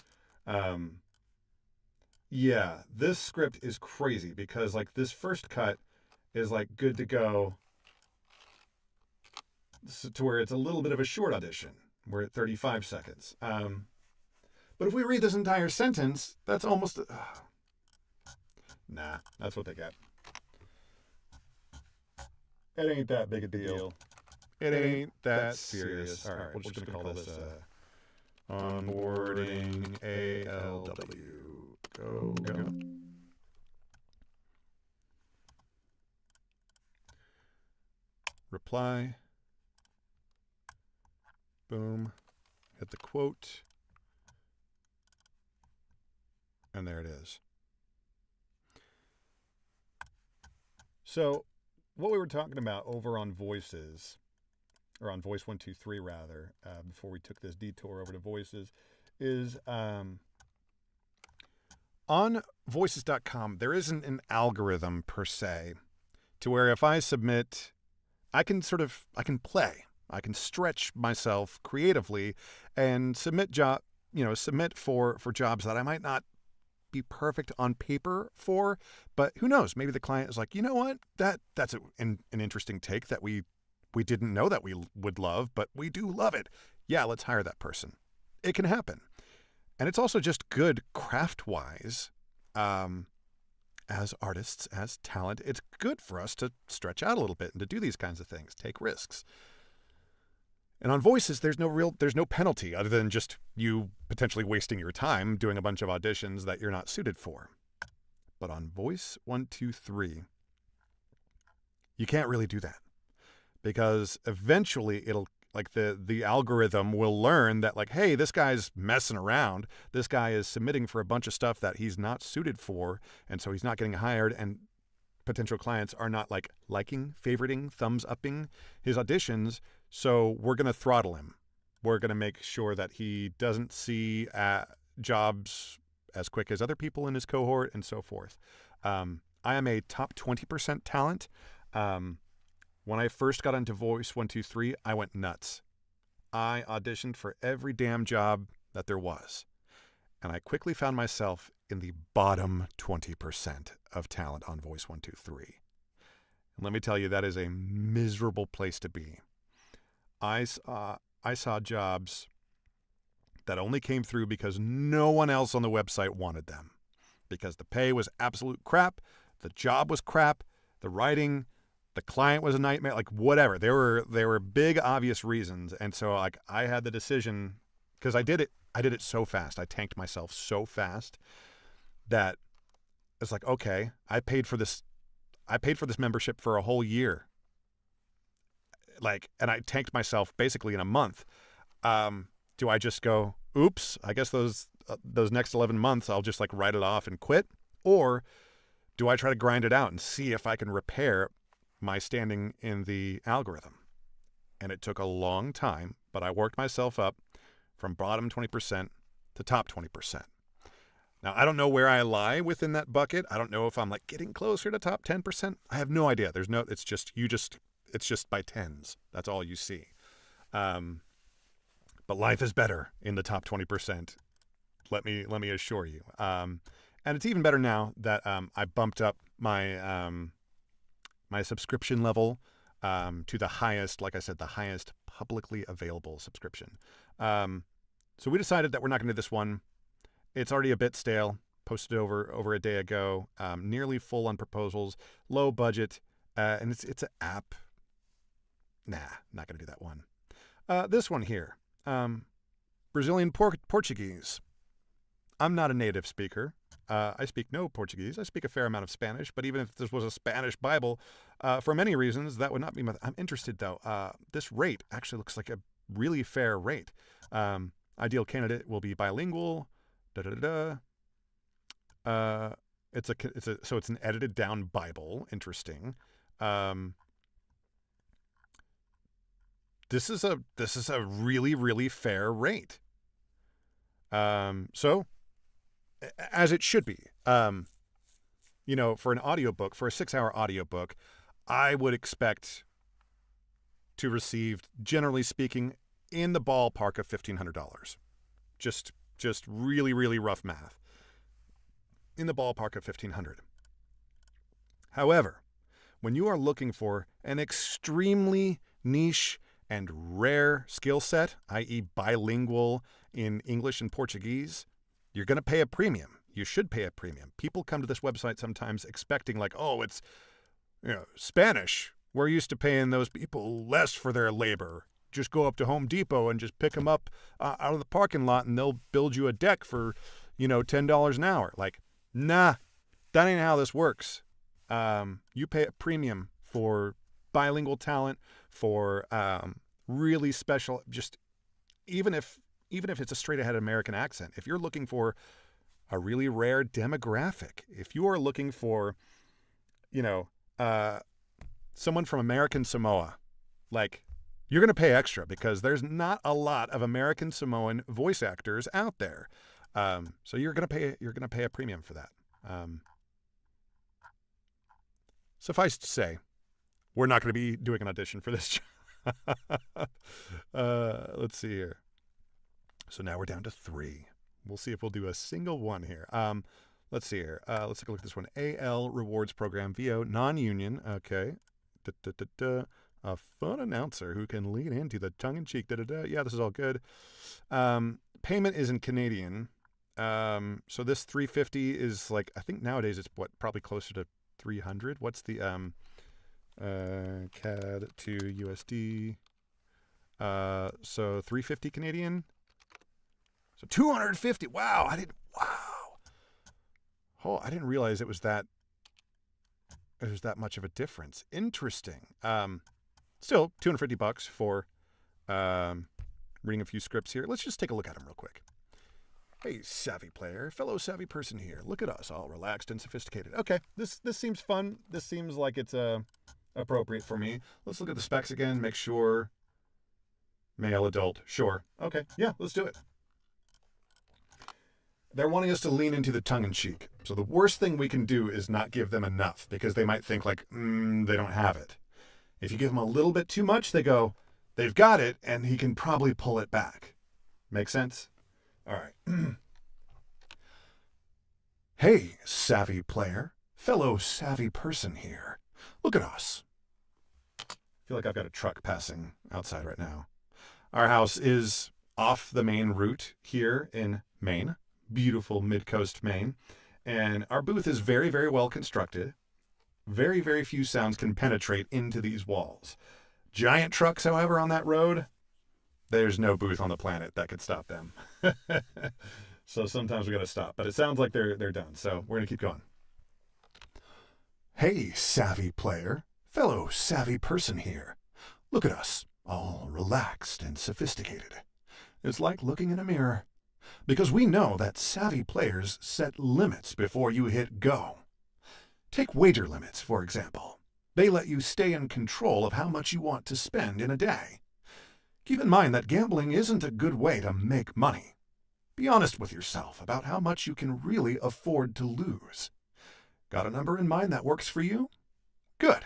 Yeah, this script is crazy because like this first cut is like good to go to where it's a little bit of a short audition. We're at 35 seconds. But if we read this entire sentence, that's almost... Nah, that's what they get. It ain't that big a deal. It ain't that serious. All right, we're just going to call this onboarding ALW. Go. Reply. Boom. Hit the quote. And there it is. So, what we were talking about over on Voices, or on Voice123 rather, before we took this detour over to Voices, is On voices.com, there isn't an algorithm per se to where if I submit, I can play. I can stretch myself creatively and submit for jobs that I might not be perfect on paper for, but who knows? Maybe the client is like, you know what? That's an interesting take that we didn't know that we would love, but we do love it. Yeah, let's hire that person. It can happen. And it's also just good craft-wise, as artists, as talent. It's good for us to stretch out a little bit and to do these kinds of things, take risks. And on Voices, there's no penalty other than just you potentially wasting your time doing a bunch of auditions that you're not suited for. But on Voice123, you can't really do that, because eventually it'll, like, the algorithm will learn that, like, hey, this guy's messing around. This guy is submitting for a bunch of stuff that he's not suited for, and so he's not getting hired, and potential clients are not liking, favoriting, thumbs upping his auditions. So we're going to throttle him. We're going to make sure that he doesn't see jobs as quick as other people in his cohort and so forth. I am a top 20% talent. When I first got into Voice123, I went nuts. I auditioned for every damn job that there was. And I quickly found myself in the bottom 20% of talent on Voice123. And let me tell you, that is a miserable place to be. I saw jobs that only came through because no one else on the website wanted them. Because the pay was absolute crap, the job was crap, the writing, the client was a nightmare, like whatever. There were big obvious reasons. And so I had the decision, because I did it so fast. I tanked myself so fast that it's like, okay, I paid for this membership for a whole year. And I tanked myself basically in a month. Do I just go, oops, I guess those next 11 months I'll just write it off and quit? Or do I try to grind it out and see if I can repair my standing in the algorithm? And it took a long time, but I worked myself up from bottom 20% to top 20%. Now, I don't know where I lie within that bucket. I don't know if I'm getting closer to top 10%. I have no idea. It's just by tens. That's all you see. But life is better in the top 20%. Let me assure you. And it's even better now that I bumped up my my subscription level to the highest, like I said, the highest publicly available subscription. So we decided that we're not going to do this one. It's already a bit stale. Posted over a day ago. Nearly full on proposals. Low budget. And it's an app. Nah, not going to do that one. This one here. Brazilian Portuguese. I'm not a native speaker. I speak no Portuguese. I speak a fair amount of Spanish, but even if this was a Spanish Bible, for many reasons, that would not be I'm interested, though. This rate actually looks like a really fair rate. Ideal candidate will be bilingual. So it's an edited down Bible. Interesting. This is a really, really fair rate. So as it should be. For an audiobook, for a 6-hour audiobook, I would expect to receive, generally speaking, in the ballpark of $1,500. Just really, really rough math. In the ballpark of $1,500. However, when you are looking for an extremely niche and rare skill set, i.e. bilingual in English and Portuguese, you're going to pay a premium. You should pay a premium. People come to this website sometimes expecting it's Spanish. We're used to paying those people less for their labor. Just go up to Home Depot and just pick them up out of the parking lot, and they'll build you a deck for, $10 an hour. Nah, that ain't how this works. You pay a premium for bilingual talent, for really special, just even if it's a straight ahead American accent. If you're looking for a really rare demographic, if you are looking for, someone from American Samoa, you're going to pay extra because there's not a lot of American Samoan voice actors out there. So you're gonna pay a premium for that. Suffice to say, we're not going to be doing an audition for this job. Let's see here. So now we're down to 3. We'll see if we'll do a single one here. Let's see here. Let's take a look at this one. AL Rewards Program, VO, non-union. Okay. A fun announcer who can lean into the tongue-in-cheek. Yeah, this is all good. Payment is in Canadian. So this $350 is like, I think nowadays it's probably closer to $300. What's the CAD to USD? So $350 Canadian. So $250. Wow, Oh, I didn't realize it was that much of a difference. Interesting. Still $250 for reading a few scripts here. Let's just take a look at them real quick. Hey, savvy player, fellow savvy person here. Look at us, all relaxed and sophisticated. Okay, this seems fun. This seems like it's appropriate for me. Let's look at the specs again. Make sure. Male, adult. Sure. Okay. Yeah, let's do it. They're wanting us to lean into the tongue-in-cheek. So the worst thing we can do is not give them enough, because they might think like, they don't have it. If you give them a little bit too much, they go, they've got it, and he can probably pull it back. Make sense? All right. Hey, savvy player, fellow savvy person here. Look at us. I feel like I've got a truck passing outside right now. Our house is off the main route here in Maine. Beautiful mid-coast Maine. And our booth is very, very well constructed. Very, very few sounds can penetrate into these walls. Giant trucks, however, on that road, there's no booth on the planet that could stop them. So sometimes we got to stop. But it sounds like they're done. So we're going to keep going. Hey, savvy player. Fellow savvy person here. Look at us, all relaxed and sophisticated. It's like looking in a mirror. Because we know that savvy players set limits before you hit go. Take wager limits, for example. They let you stay in control of how much you want to spend in a day. Keep in mind that gambling isn't a good way to make money. Be honest with yourself about how much you can really afford to lose. Got a number in mind that works for you? Good.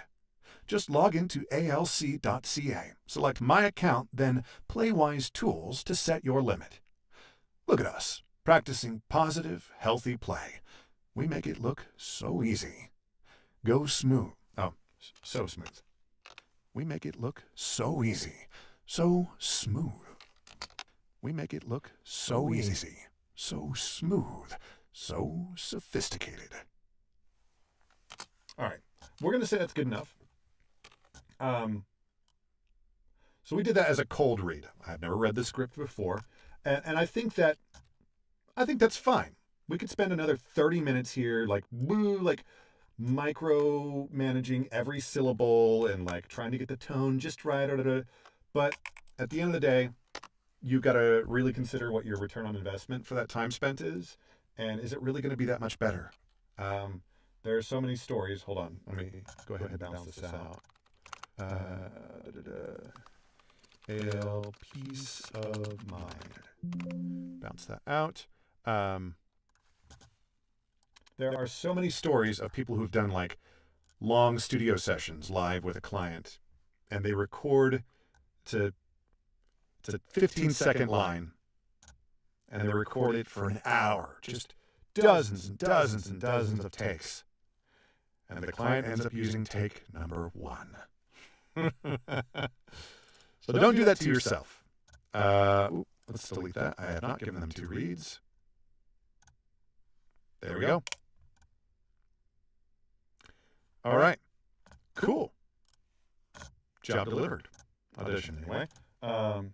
Just log into alc.ca, select My Account, then Playwise Tools to set your limit. Look at us, practicing positive, healthy play. We make it look so easy. Go smooth. Oh, so smooth. We make it look so easy, so smooth. We make it look so easy, so smooth, so sophisticated. All right, we're going to say that's good enough. So we did that as a cold read. I've never read the script before. And I think that's fine. We could spend another 30 minutes here, like micro managing every syllable and like trying to get the tone just right. But at the end of the day, you've got to really consider what your return on investment for that time spent is. And is it really going to be that much better? There are so many stories. Hold on. Let me go ahead and bounce this out. Peace of mind. Bounce that out. There are so many stories of people who've done like long studio sessions live with a client, and they record to 15-second line, and they record it for an hour, just dozens and dozens and dozens of takes. And the client ends up using take number 1. So don't do that to yourself. Let's delete that. I have not given them 2 reads. There we go. All right. Cool. Job delivered. Audition, anyway. All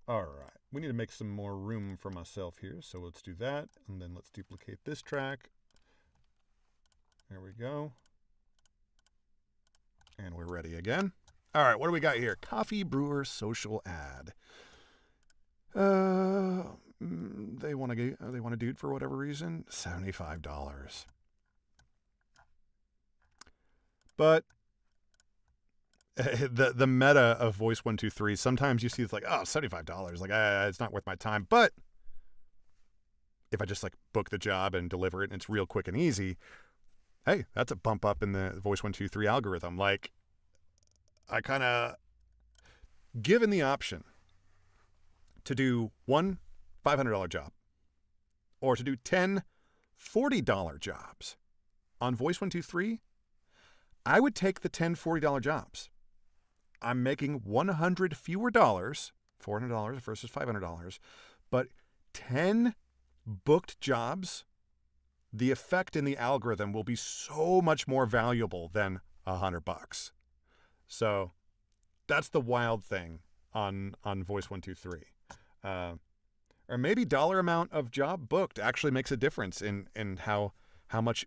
right. We need to make some more room for myself here, so let's do that. And then let's duplicate this track. There we go. And we're ready again. All right, what do we got here? Coffee brewer social ad. They want a dude for whatever reason. $75. But the meta of Voice123. Sometimes you see it's like, oh, $75. Like, it's not worth my time. But if I just like book the job and deliver it and it's real quick and easy, hey, that's a bump up in the Voice123 algorithm. Like, I kind of given the option to do one $500 job or to do 10 $40 jobs on Voice123, I would take the 10 $40 jobs. I'm making 100 fewer dollars, $400 versus $500, but 10 booked jobs, the effect in the algorithm will be so much more valuable than $100. So that's the wild thing on Voice123. Or maybe dollar amount of job booked actually makes a difference in how much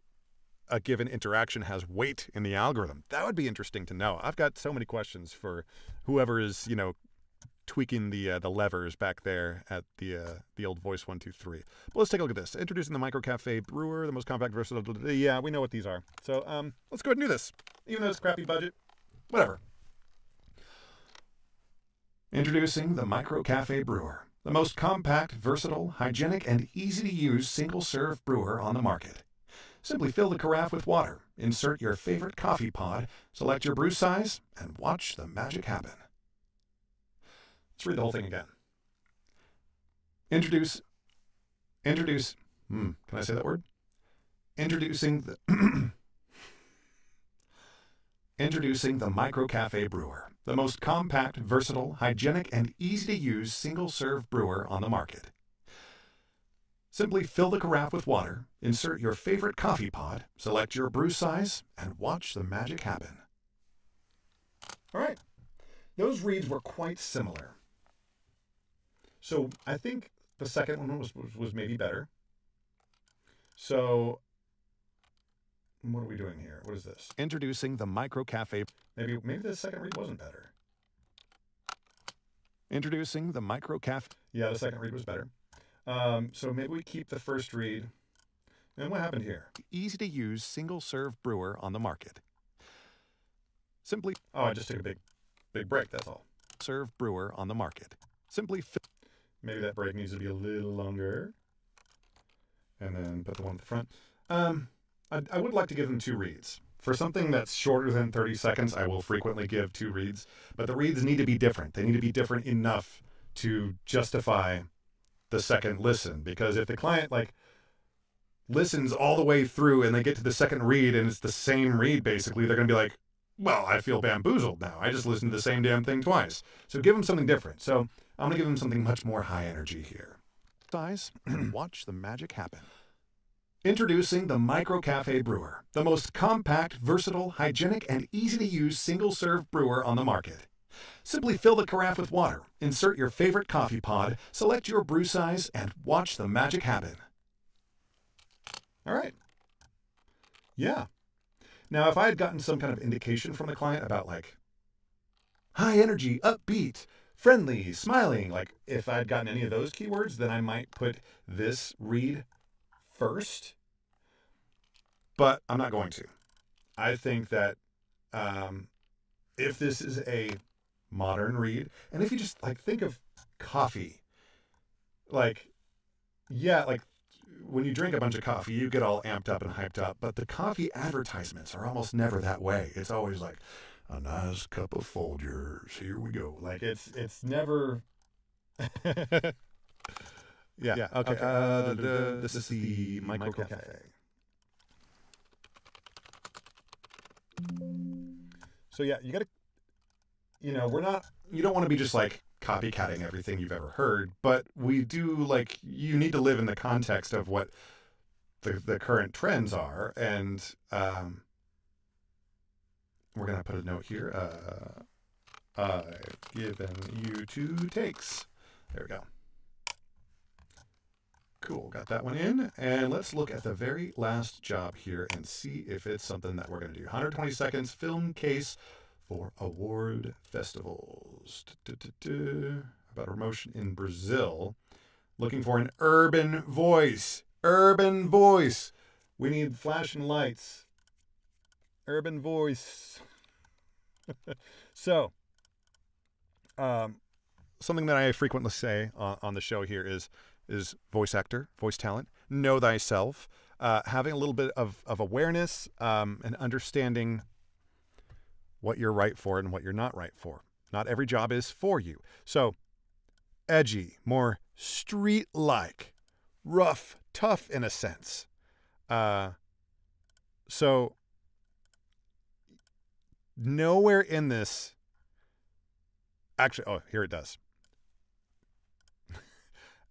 a given interaction has weight in the algorithm. That would be interesting to know. I've got so many questions for whoever is, tweaking the levers back there at the old Voice123. But let's take a look at this. Introducing the Micro Cafe Brewer, the most compact, versatile. Yeah, we know what these are. So let's go ahead and do this. Even though it's a crappy budget, whatever. Introducing the Micro Cafe Brewer, the most compact, versatile, hygienic, and easy-to-use single-serve brewer on the market. Simply fill the carafe with water, insert your favorite coffee pod, select your brew size, and watch the magic happen. Let's read the whole thing again. Introduce, can I say that word? Introducing the Micro Cafe Brewer, the most compact, versatile, hygienic, and easy-to-use single-serve brewer on the market. Simply fill the carafe with water, insert your favorite coffee pod, select your brew size, and watch the magic happen. All right. Those reads were quite similar. So I think the second one was maybe better. So what are we doing here? What is this? Introducing the Micro Cafe. Maybe the second read wasn't better. Introducing the Micro Cafe. Yeah, the second read was better. So maybe we keep the first read. And what happened here? Easy to use single-serve brewer on the market. Simply. Oh, I just took a big break. That's all. Serve brewer on the market. Simply. Maybe that break needs to be a little longer. And then put the one at the front. I would like to give them 2 reads. For something that's shorter than 30 seconds, I will frequently give 2 reads. But the reads need to be different. They need to be different enough to justify the second listen. Because if the client listens all the way through and they get to the second read and it's the same read basically, they're going to be like, well, I feel bamboozled now. I just listened to the same damn thing twice. So give them something different. So I'm going to give them something much more high energy here. Size and watch the magic happen. Introducing the Micro Cafe Brewer, the most compact, versatile, hygienic, and easy-to-use single-serve brewer on the market. Simply fill the carafe with water, insert your favorite coffee pod, select your brew size, and watch the magic happen. All right. Yeah. Now, if I had gotten some kind of indication from the client about high energy, upbeat, friendly, smiling, if I had gotten any of those keywords, then I might put this read first. But I'm not going to. I think that if this is a modern read, and if you just think of coffee, when you drink a bunch of coffee, you get all amped up and hyped up, but the coffee advertisements are almost never that way. It's always a nice cup of Folgers. Here we go. It's never. Yeah. Okay. This is the Micro Cafe. So yeah, you gotta. We're not. You don't want to be just copycatting everything you've ever heard, but we do you need to live in the context of what the current trends are, and we're gonna put a note here. I've given you 2 takes. There we go. Cool, got that one in, and let's look at the very last job here and see if it's something that we're gonna do. 120 seconds film case for award festivals. About promotion in Brazil. Looking for an urban voice. Urban voice. We need flashing lights. Urban voice. So, um, something that I frequently say on the show here is voice actor, voice talent, know thyself, having a little bit of awareness and understanding what you're right for and what you're not right for. Not every job is for you. So, edgy, more street-like, rough, tough in a sense. So, nowhere in this, actually, oh, here it does.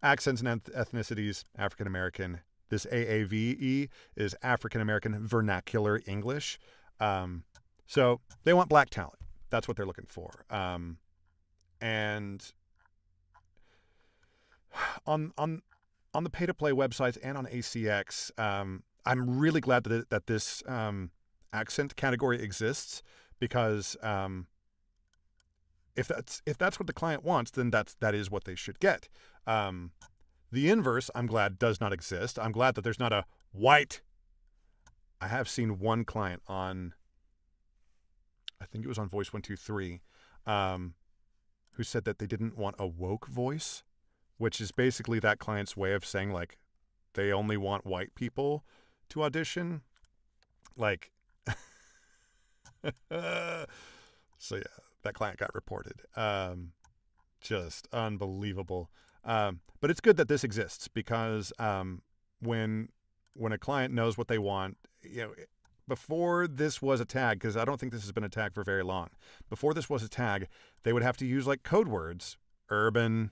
Accents and ethnicities, African American. This AAVE is African American Vernacular English. So they want black talent. That's what they're looking for. And on the pay to play websites and on ACX, I'm really glad that this accent category exists, because if that's what the client wants, then that is what they should get. The inverse, I'm glad, does not exist. I'm glad that there's not a white. I have seen one client on, I think it was on Voice123, who said that they didn't want a woke voice, which is basically that client's way of saying, like, they only want white people to audition. Like, so yeah, that client got reported. Just unbelievable. But it's good that this exists, because when a client knows what they want, before this was a tag, because I don't think this has been a tag for very long. Before this was a tag, they would have to use like code words: urban,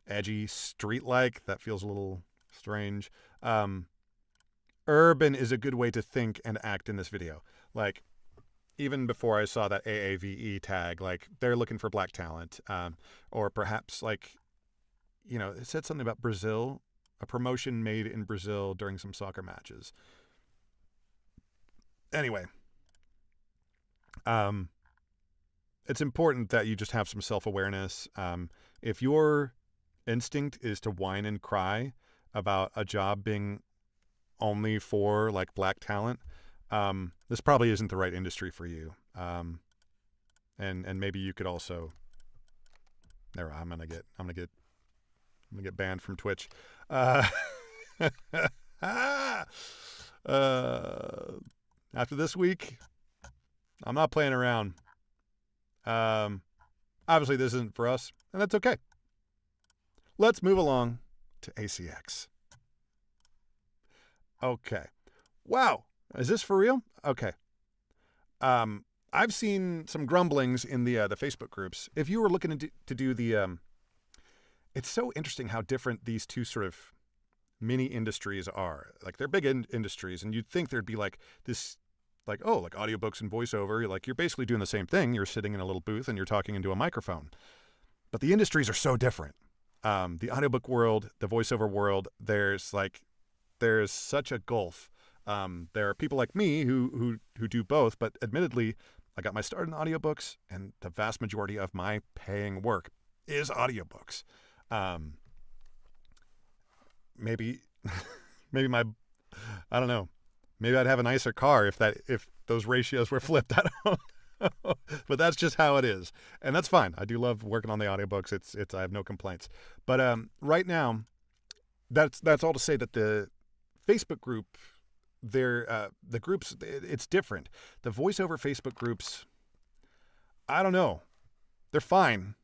edgy, street-like. That feels a little strange. Urban is a good way to think and act in this video. Like, even before I saw that AAVE tag, like, they're looking for black talent, or perhaps, like, it said something about Brazil, a promotion made in Brazil during some soccer matches. Anyway, it's important that you just have some self-awareness. If your instinct is to whine and cry about a job being only for like black talent, this probably isn't the right industry for you. And maybe you could also, there, I'm gonna get banned from Twitch. After this week, I'm not playing around. Obviously this isn't for us, and that's okay. Let's move along to ACX. Okay. Wow. Is this for real? Okay. I've seen some grumblings in the Facebook groups. If you were looking to do the, it's so interesting how different these two sort of mini industries are. Like, they're big industries, and you'd think there'd be like this, like, oh, like audiobooks and voiceover. Like, you're basically doing the same thing. You're sitting in a little booth and you're talking into a microphone. But the industries are so different. The audiobook world, the voiceover world, there's such a gulf. There are people like me who do both, but admittedly, I got my start in audiobooks, and the vast majority of my paying work is audiobooks. Maybe my, I don't know, maybe I'd have a nicer car if those ratios were flipped. I don't know. But that's just how it is, and that's fine. I do love working on the audiobooks. It's I have no complaints. But right now, that's all to say that the Facebook group, the groups, it's different. The voiceover Facebook groups, I don't know. They're fine.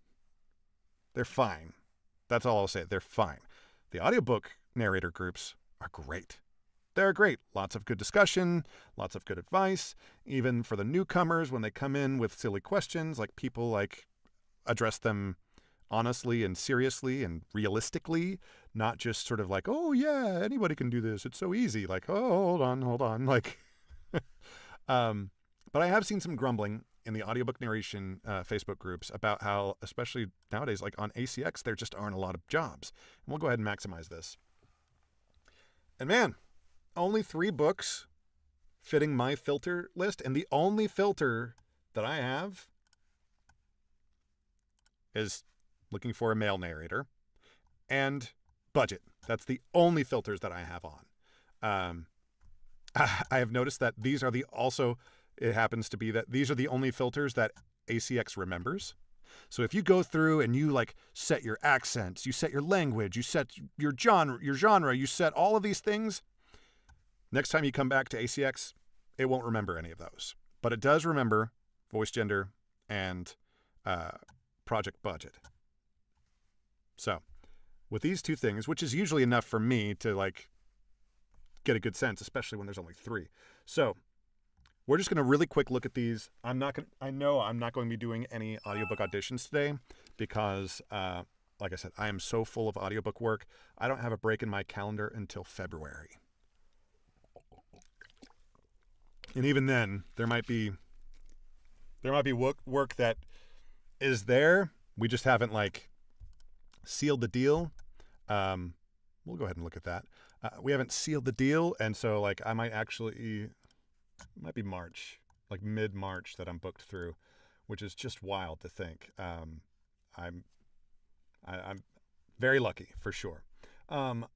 They're fine. That's all I'll say. They're fine. The audiobook narrator groups are great. They're great. Lots of good discussion, lots of good advice, even for the newcomers when they come in with silly questions, like, people like address them honestly and seriously and realistically, not just sort of like, oh yeah, anybody can do this, it's so easy. Like, oh, hold on. Like, but I have seen some grumbling in the audiobook narration Facebook groups about how, especially nowadays, like on ACX, there just aren't a lot of jobs. And we'll go ahead and maximize this. And man, only 3 books fitting my filter list, and the only filter that I have is looking for a male narrator and budget. That's the only filters that I have on. I have noticed that these are also it happens to be that these are the only filters that ACX remembers. So if you go through and you like set your accents, you set your language, you set your genre, you set all of these things, next time you come back to ACX, it won't remember any of those. But it does remember voice gender and project budget. So with these two things, which is usually enough for me to like get a good sense, especially when there's only 3. So we're just going to really quick look at these. I know I'm not going to be doing any audiobook auditions today because, like I said, I am so full of audiobook work. I don't have a break in my calendar until February. And even then, there might be work that is there. We just haven't like sealed the deal. We'll go ahead and look at that. We haven't sealed the deal, and so like I might actually, it might be March, like mid-March that I'm booked through, which is just wild to think. I'm very lucky for sure.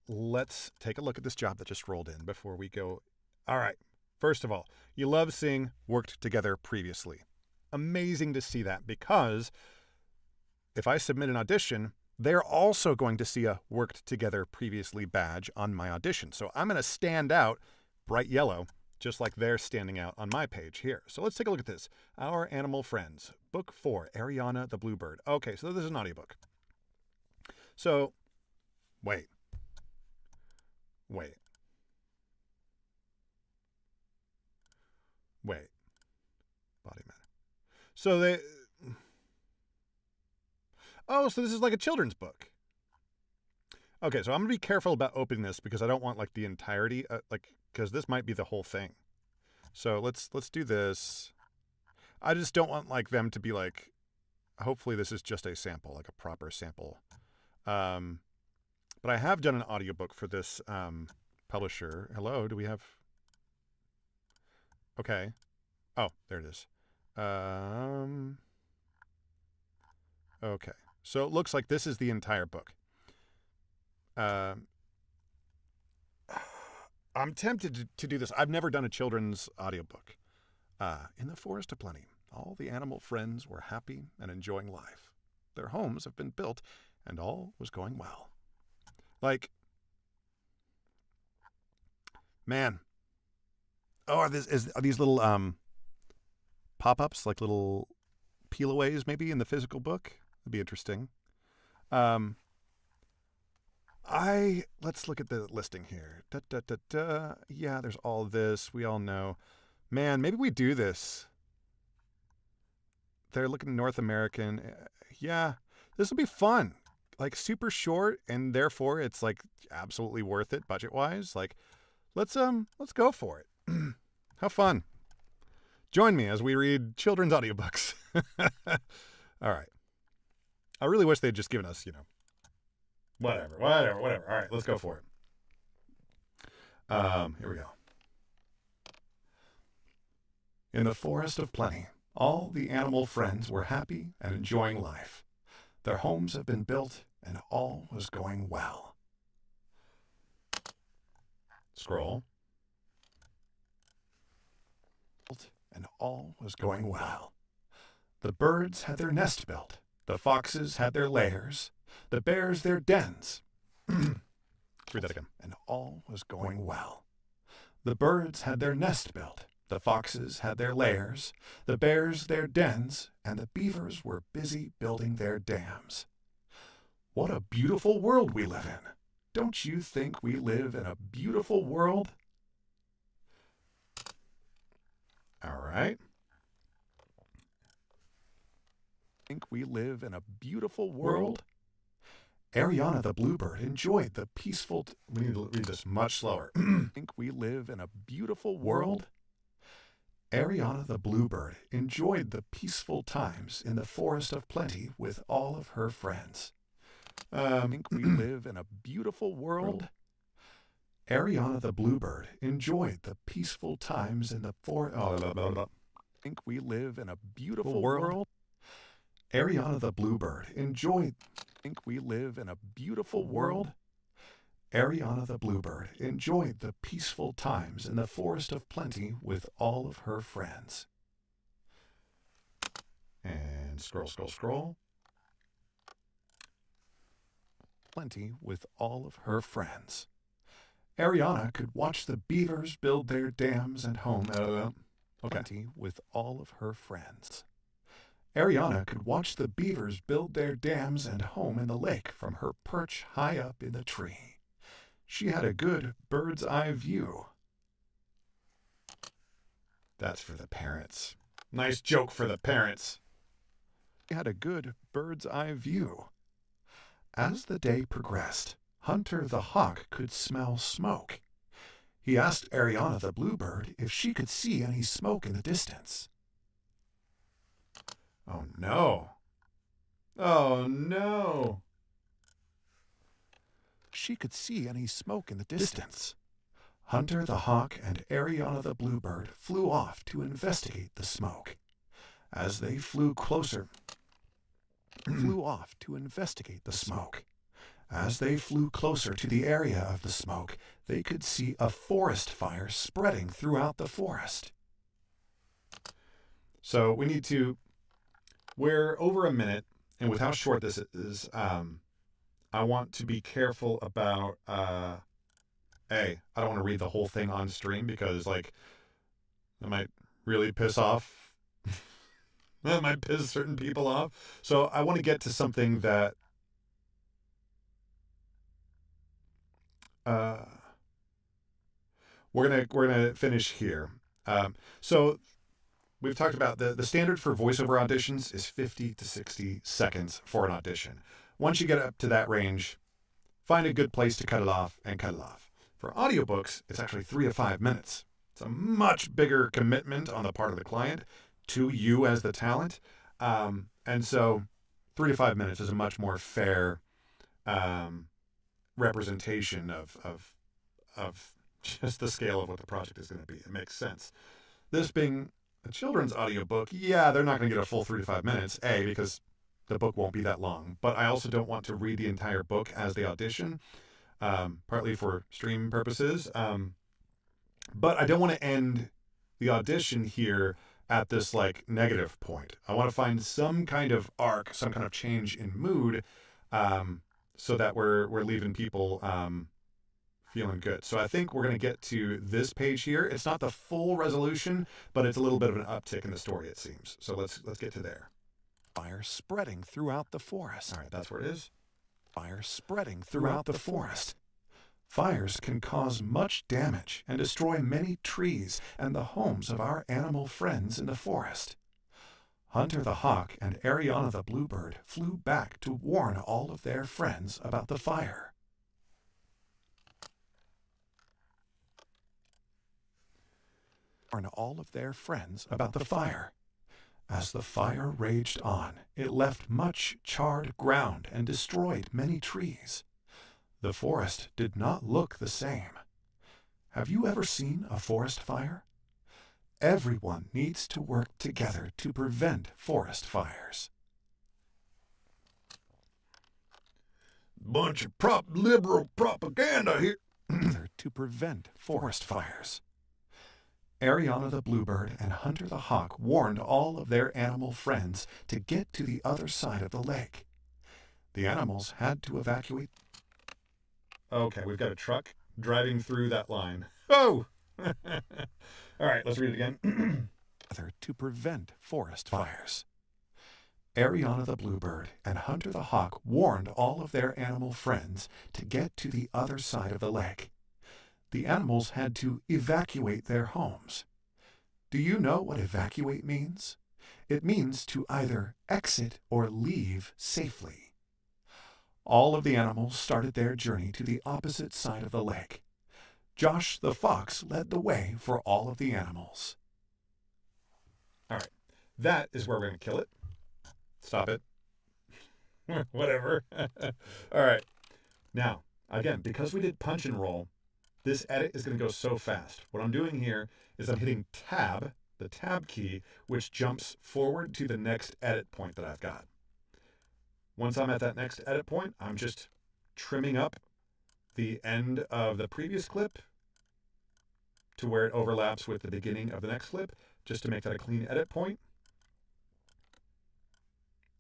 Let's take a look at this job that just rolled in before we go. All right. First of all, you love seeing worked together previously. Amazing to see that, because if I submit an audition, they're also going to see a worked together previously badge on my audition. So I'm going to stand out bright yellow, just like they're standing out on my page here. So let's take a look at this. Our Animal Friends, Book 4, Ariana the Bluebird. Okay, so this is an audiobook. So, wait. Body matter. So so this is like a children's book. Okay, so I'm going to be careful about opening this because I don't want like the entirety, because this might be the whole thing. So let's do this. I just don't want like them to be like, hopefully this is just a sample, like a proper sample. But I have done an audiobook for this publisher. Hello, do we have? Okay. Oh, there it is. Okay. So it looks like this is the entire book. I'm tempted to do this. I've never done a children's audiobook. In the Forest of Plenty, all the animal friends were happy and enjoying life. Their homes have been built, and all was going well. Like, man. Oh, are these little pop-ups, like little peel-aways maybe in the physical book? That'd be interesting. Let's look at the listing here. Yeah, there's all this. We all know. Man, maybe we do this. They're looking North American. Yeah, this will be fun. Like super short, and therefore it's like absolutely worth it budget-wise. Like, let's go for it. How fun. Join me as we read children's audiobooks. All right. I really wish they'd just given us, whatever. All right, let's go for it. Here we go. In the Forest of Plenty, all the animal friends were happy and enjoying life. Their homes have been built, and all was going well. Scroll. And all was going well. The birds had their nest built. The foxes had their lairs. The bears their dens. Read that again. And all was going well. The birds had their nest built. The foxes had their lairs. The bears their dens. And the beavers were busy building their dams. What a beautiful world we live in. Don't you think we live in a beautiful world? All right. Think we live in a beautiful world? Ariana the Bluebird enjoyed the peaceful... We need to read this much slower. Think we live in a beautiful world? Ariana the Bluebird enjoyed the peaceful times in the Forest of Plenty with all of her friends. Think we live in a beautiful world? Ariana the Bluebird enjoyed the peaceful times in the forest. Think we live in a beautiful world? Ariana the Bluebird enjoyed. Think we live in a beautiful world? Ariana the Bluebird enjoyed the peaceful times in the Forest of Plenty with all of her friends. And scroll. Plenty with all of her friends. Ariana could watch the beavers build their dams and home. Plenty with all of her friends. Ariana could watch the beavers build their dams and home in the lake from her perch high up in the tree. She had a good bird's eye view. That's for the parents. Nice joke for the parents. She had a good bird's eye view. As the day progressed, Hunter the Hawk could smell smoke. He asked Ariana the Bluebird if she could see any smoke in the distance. Oh no! Oh no! She could see any smoke in the distance. Hunter the Hawk and Ariana the Bluebird flew off to investigate the smoke. As they flew closer, As they flew closer to the area of the smoke, they could see a forest fire spreading throughout the forest. So we're over a minute, and with how short this is, I want to be careful about, I don't want to read the whole thing on stream because, that might really piss off. That might piss certain people off. So I want to get to something that we're gonna finish here. So we've talked about the standard for voiceover auditions is 50 to 60 seconds for an audition. Once you get up to that range, find a good place to cut it off and cut it off. For audiobooks, it's actually 3 to 5 minutes. It's a much bigger commitment on the part of the client to you as the talent. And so 3 to 5 minutes is a much more fair representation of just the scale of what the project is going to be. It makes sense. This being a children's audiobook, yeah, they're not going to get a full 3 to 5 minutes, because the book won't be that long. But I also don't want to read the entire book as they audition, partly for stream purposes. But I don't want to end the audition here at this negative point. I want to find some kind of arc, some kind of change in mood, so that we're leaving people feeling good. So I think we're going to get to this page here. It's not the full resolution, but it's a little bit of an uptick in the story, it seems. So let's get to there. Fire spreading throughout the forest. All right, that's where it is. Fire spreading throughout the forest. Fires can cause much damage and destroy many trees and the homes of our animal friends in the forest. Hunter the Hawk and Ariana the Bluebird flew back to warn all of their friends about the fire. As the fire raged on, it left much charred ground and destroyed many trees. The forest did not look the same. Have you ever seen a forest fire? Everyone needs to work together to prevent forest fires. Bunch of liberal propaganda here. To prevent forest fires. Ariana the Bluebird and Hunter the Hawk warned all of their animal friends to get to the other side of the lake. The animals had to evacuate. Okay, we've got a truck driving through that line. Oh! All right, let's read it again. To prevent forest fires. Ariana the Bluebird and Hunter the Hawk warned all of their animal friends to get to the other side of the lake. The animals had to evacuate their homes. Do you know what evacuate means? It means to either exit or leave safely. All of the animals started their journey to the opposite side of the lake. Josh the Fox led the way for all of the animals. All right, that is where we're going to kill it. Stop it. Whatever. All right. Now, again, because we did punch and roll, this edit is going to go so fast. What I'm doing here is I'm hitting tab, the tab key, which jumps forward to the next edit point that I've got. Once I'm at that next edit point, I'm just trimming up the end of the previous clip to where it overlaps with the beginning of the next clip, just to make that a clean edit point.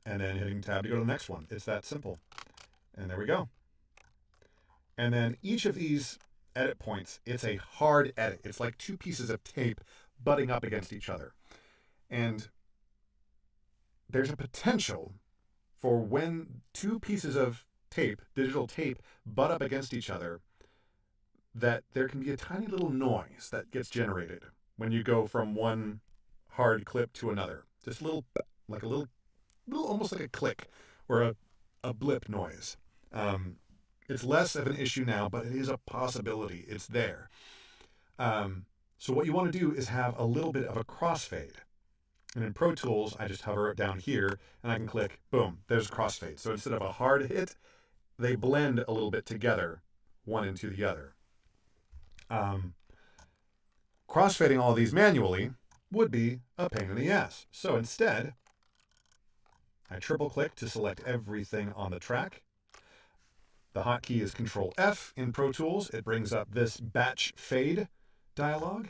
And then hitting tab to go to the next one. It's that simple. And there we go. And then each of these edit points, it's a hard edit. It's like two pieces of tape butting up against each other. And there's a potential for when two pieces of tape, digital tape, butt up against each other, that there can be a tiny little noise that gets generated when you go from one hard clip to another. Just a little, like a little almost like a click or a blip noise. It's less of an issue now, but it is a possibility. It's there. So what you want to do is have a little bit of a crossfade. And in Pro Tools, I just hover it down here, and I can click, boom, there's a crossfade. So instead of a hard hit, they blend a little bit together, one into the other. Crossfading all these manually would be a pain in the ass. So instead, I triple click to select everything on the track. The hotkey is Control F in Pro Tools. It brings up this batch fade dialog.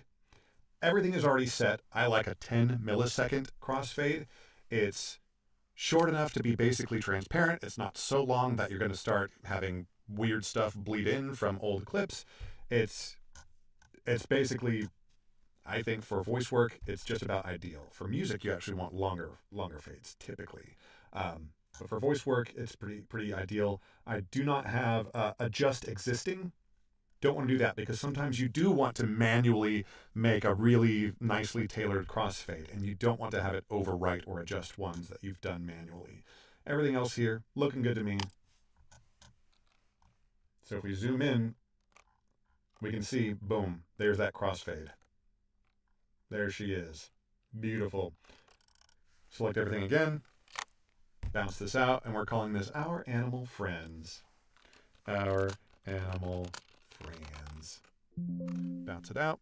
Everything is already set. I like a 10 millisecond crossfade. It's short enough to be basically transparent. It's not so long that you're going to start having weird stuff bleed in from old clips. It's basically, I think for voice work, it's just about ideal. For music, you actually want longer fades typically. But for voice work, it's pretty ideal. I do not have adjust existing. Don't want to do that because sometimes you do want to manually make a really nicely tailored crossfade, and you don't want to have it overwrite or adjust ones that you've done manually. Everything else here, looking good to me. So if we zoom in, we can see, boom, there's that crossfade. There she is. Beautiful. Select everything again. Bounce this out, and we're calling this Our Animal Friends. Our Animal Friends. Bounce it out.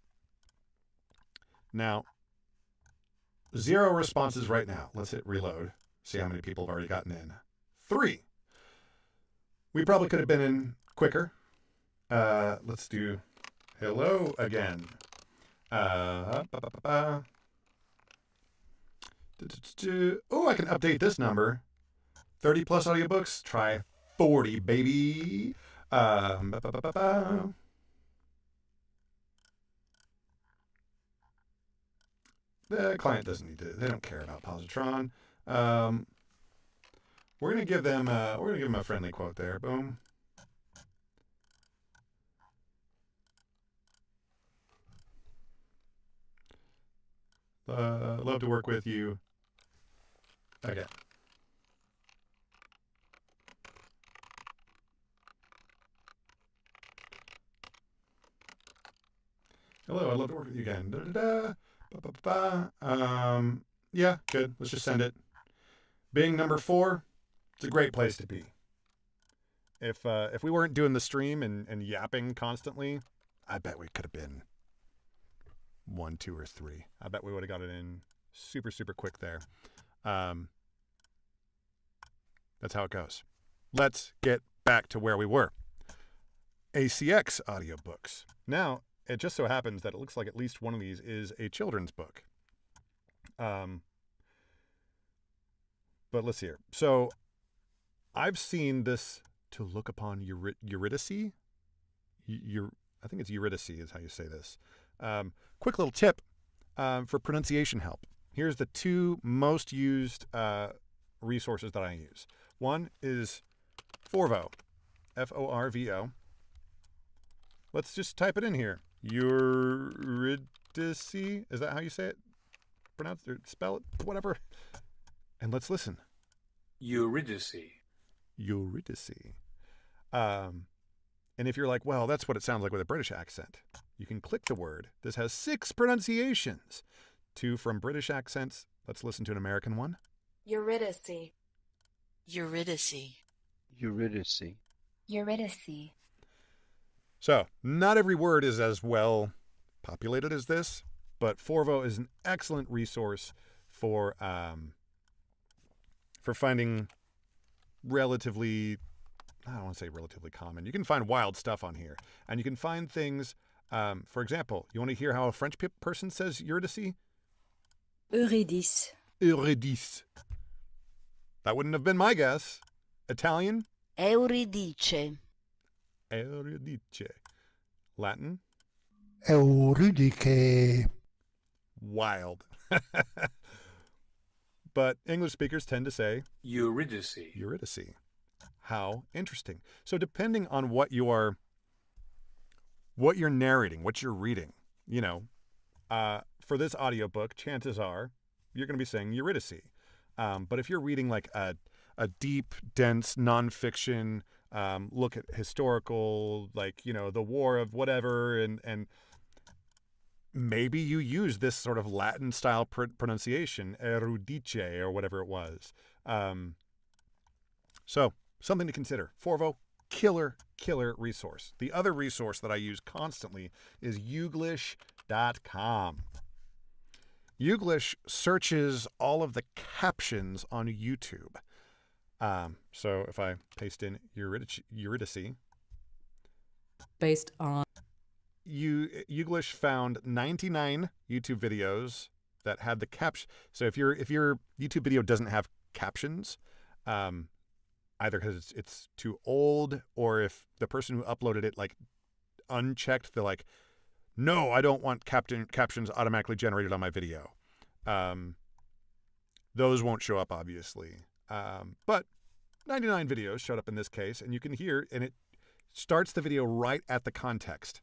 Now, 0 responses right now. Let's hit reload. See how many people have already gotten in. 3. We probably could have been in quicker. Let's do hello again. Oh, I can update this number. 30 plus audiobooks. Try 40, baby. The client doesn't need to. They don't care about positron. We're gonna give them. We're gonna give them a friendly quote there. Boom. Love to work with you. Okay. Hello, I'd love to work with you again. Da, da, da. Ba, ba, ba. Yeah, good. Let's just send it. Being number 4, it's a great place to be. If we weren't doing the stream and yapping constantly, I bet we could have been 1, 2, or 3. I bet we would have got it in super, super quick there. That's how it goes. Let's get back to where we were. ACX audiobooks. Now, it just so happens that it looks like at least one of these is a children's book. But let's see here. So I've seen this To Look Upon Eurydice. I think it's Eurydice is how you say this. Quick little tip for pronunciation help. Here's the 2 most used resources that I use. One is Forvo, Forvo. Let's just type it in here. Eurydice. Is that how you say it? Pronounce it, spell it, whatever. And let's listen. Eurydice. Eurydice. And if you're like, well, that's what it sounds like with a British accent, you can click the word. This has 6 pronunciations. 2 from British accents. Let's listen to an American one. Eurydice. Eurydice. Eurydice. Eurydice. So, not every word is as well populated as this, but Forvo is an excellent resource for finding relatively I don't want to say relatively common. You can find wild stuff on here. And you can find things, for example, you want to hear how a French person says Eurydice? Eurydice. Eurydice. That wouldn't have been my guess. Italian? Euridice. Eurydice. Latin? Euridice. Wild. But English speakers tend to say Eurydice. Eurydice. How interesting. So depending on what you're narrating, what you're reading, for this audiobook, chances are you're going to be saying Eurydice. But if you're reading like a deep, dense nonfiction, look at historical, like, the war of whatever, and maybe you use this sort of Latin style pronunciation, erudice, or whatever it was. So something to consider. Forvo, killer resource. The other resource that I use constantly is Youglish.com. Youglish searches all of the captions on YouTube. So if I paste in Eurydice, based on Youglish found 99 YouTube videos that had the caption. So if your YouTube video doesn't have captions, either because it's too old, or if the person who uploaded it like unchecked the like, no, I don't want captions automatically generated on my video. Those won't show up, obviously. But 99 videos showed up in this case, and you can hear, and it starts the video right at the context.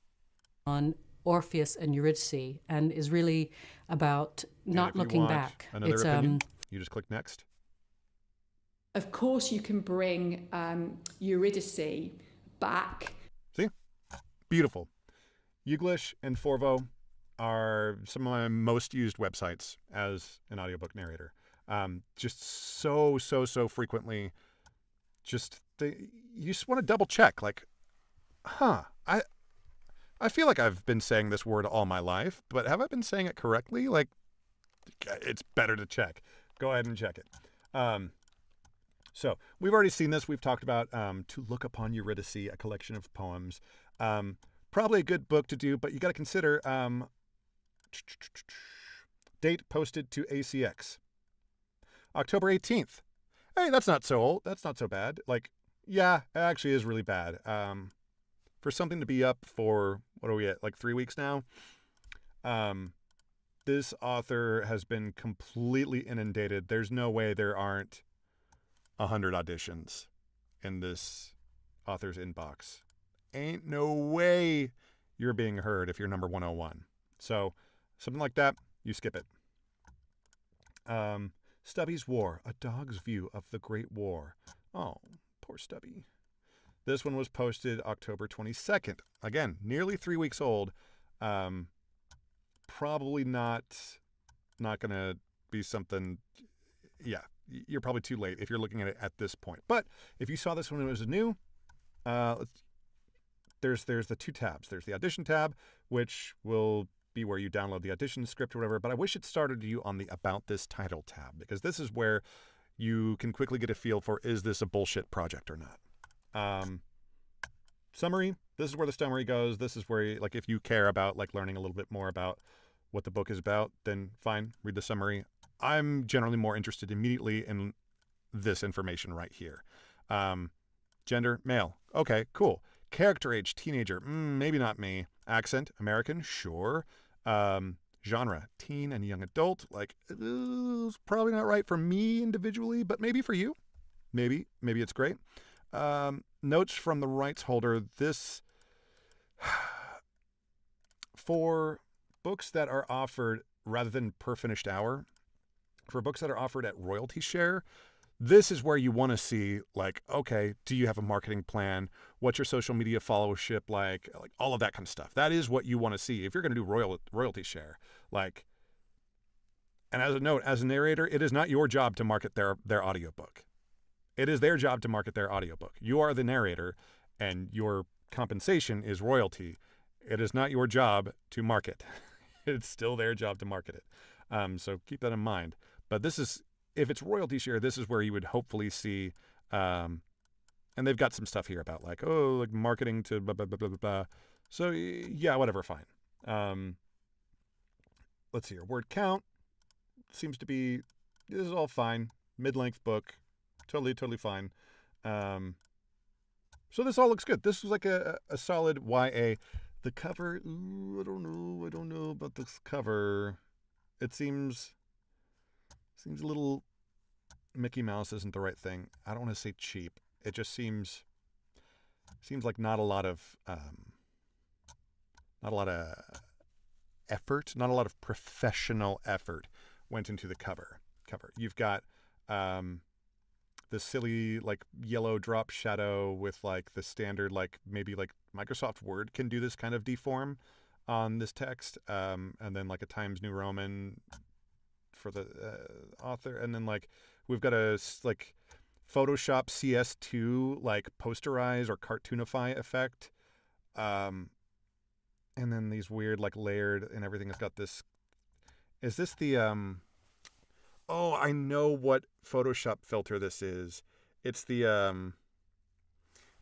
On Orpheus and Eurydice, and is really about not looking back. Another opinion, you just click next. Of course, you can bring Eurydice back. See? Beautiful. Youglish and Forvo are some of my most used websites as an audiobook narrator. Just so frequently, you just want to double check, like, I feel like I've been saying this word all my life, but have I been saying it correctly? Like, it's better to check. Go ahead and check it. So we've already seen this. We've talked about To Look Upon Eurydice, a collection of poems. Probably a good book to do, but you got to consider date posted to ACX. October 18th. Hey, that's not so old. That's not so bad. Like, yeah, it actually is really bad. For something to be up for, what are we at, like 3 weeks now? This author has been completely inundated. There's no way there aren't 100 auditions in this author's inbox. Ain't no way you're being heard if you're number 101. So something like that, you skip it. Stubby's War, a dog's view of the Great War. Oh, poor Stubby. This one was posted October 22nd. Again, nearly 3 weeks old. Probably not going to be something, yeah, you're probably too late if you're looking at it at this point. But if you saw this when it was new, there's the two tabs. There's the audition tab, which will be where you download the audition script or whatever. But I wish it started you on the About This Title tab, because this is where you can quickly get a feel for, is this a bullshit project or not? Summary. This is where the summary goes. This is where, like, if you care about like learning a little bit more about what the book is about, then fine, read the summary. I'm generally more interested immediately in this information right here. Gender, male. Okay, cool. Character age, teenager. Maybe not me. Accent, American. Sure. Genre, teen and young adult. Like, it's probably not right for me individually, but maybe for you. Maybe it's great. Notes from the rights holder. This, for books that are offered rather than per finished hour, for books that are offered at royalty share, this is where you want to see, like, okay, do you have a marketing plan? What's your social media followership like all of that kind of stuff. That is what you want to see if you're going to do royalty share. Like, and as a note, as a narrator, it is not your job to market their audiobook. It is their job to market their audiobook. You are the narrator, and your compensation is royalty. It is not your job to market. It's still their job to market it. So keep that in mind. But this is, if it's royalty share, this is where you would hopefully see And they've got some stuff here about like, oh, like marketing to blah, blah, blah, blah, blah, blah. So yeah, whatever, fine. Let's see here. Word count seems to be, this is all fine. Mid-length book. Totally fine. So this all looks good. This is like a solid YA. The cover, ooh, I don't know about this cover. It seems a little Mickey Mouse isn't the right thing. I don't want to say cheap. It just seems like not a lot of effort, not a lot of professional effort went into the cover. You've got the silly like yellow drop shadow with like the standard like maybe like Microsoft Word can do this kind of deform on this text, and then like a Times New Roman for the author, and then like we've got a like Photoshop CS2 like posterize or cartoonify effect, and then these weird like layered and everything has got this. Is this the oh, I know what Photoshop filter this is. It's the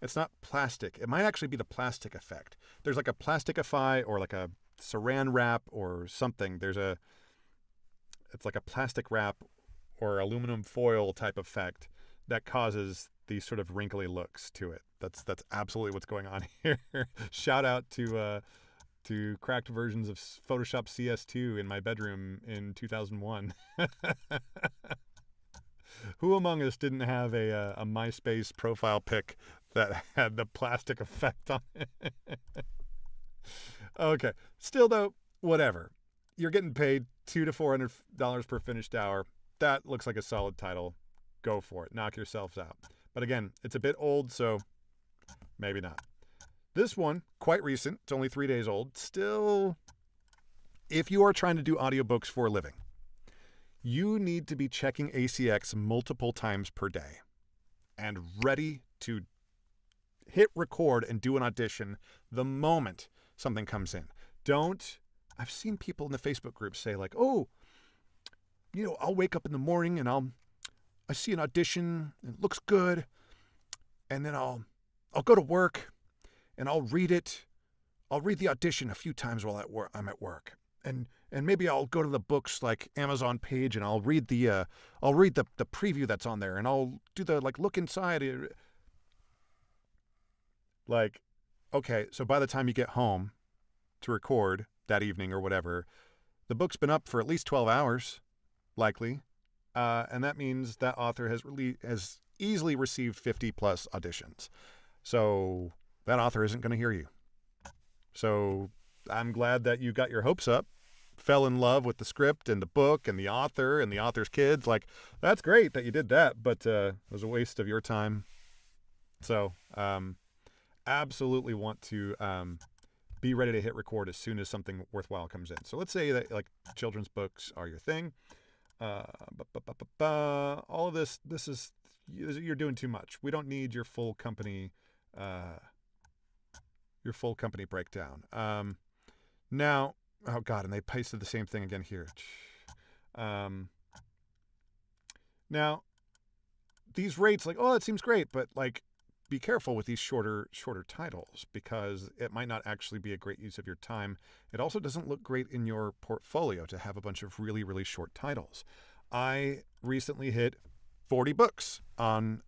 it's not plastic. It might actually be the plastic effect. There's like a plasticify or like a saran wrap or something. It's like a plastic wrap or aluminum foil type effect that causes these sort of wrinkly looks to it. That's absolutely what's going on here. Shout out to cracked versions of Photoshop CS2 in my bedroom in 2001. Who among us didn't have a MySpace profile pic that had the plastic effect on it? Okay. Still though, whatever. You're getting paid $200 to $400 per finished hour. That looks like a solid title. Go for it. Knock yourselves out. But again, it's a bit old, so maybe not. This one, quite recent. It's only 3 days old. Still, if you are trying to do audiobooks for a living, you need to be checking ACX multiple times per day and ready to hit record and do an audition the moment something comes in. I've seen people in the Facebook group say like, oh, I'll wake up in the morning and I see an audition, it looks good, and then I'll go to work and I'll read it. I'll read the audition a few times while I'm at work. And maybe I'll go to the books like Amazon page and I'll read the preview that's on there and I'll do the like look inside. Like, okay, so by the time you get home to record that evening or whatever, the book's been up for at least 12 hours, likely. And that means that author has easily received 50 plus auditions. So that author isn't going to hear you. So I'm glad that you got your hopes up, fell in love with the script and the book and the author and the author's kids. Like, that's great that you did that, but it was a waste of your time. So absolutely want to be ready to hit record as soon as something worthwhile comes in. So let's say that like children's books are your thing. All of this is, you're doing too much. We don't need your full company breakdown. Now, oh God, and they pasted the same thing again here. Now, these rates, like, oh, that seems great, but like, be careful with these shorter titles because it might not actually be a great use of your time. It also doesn't look great in your portfolio to have a bunch of really, really short titles. I recently hit 40 books on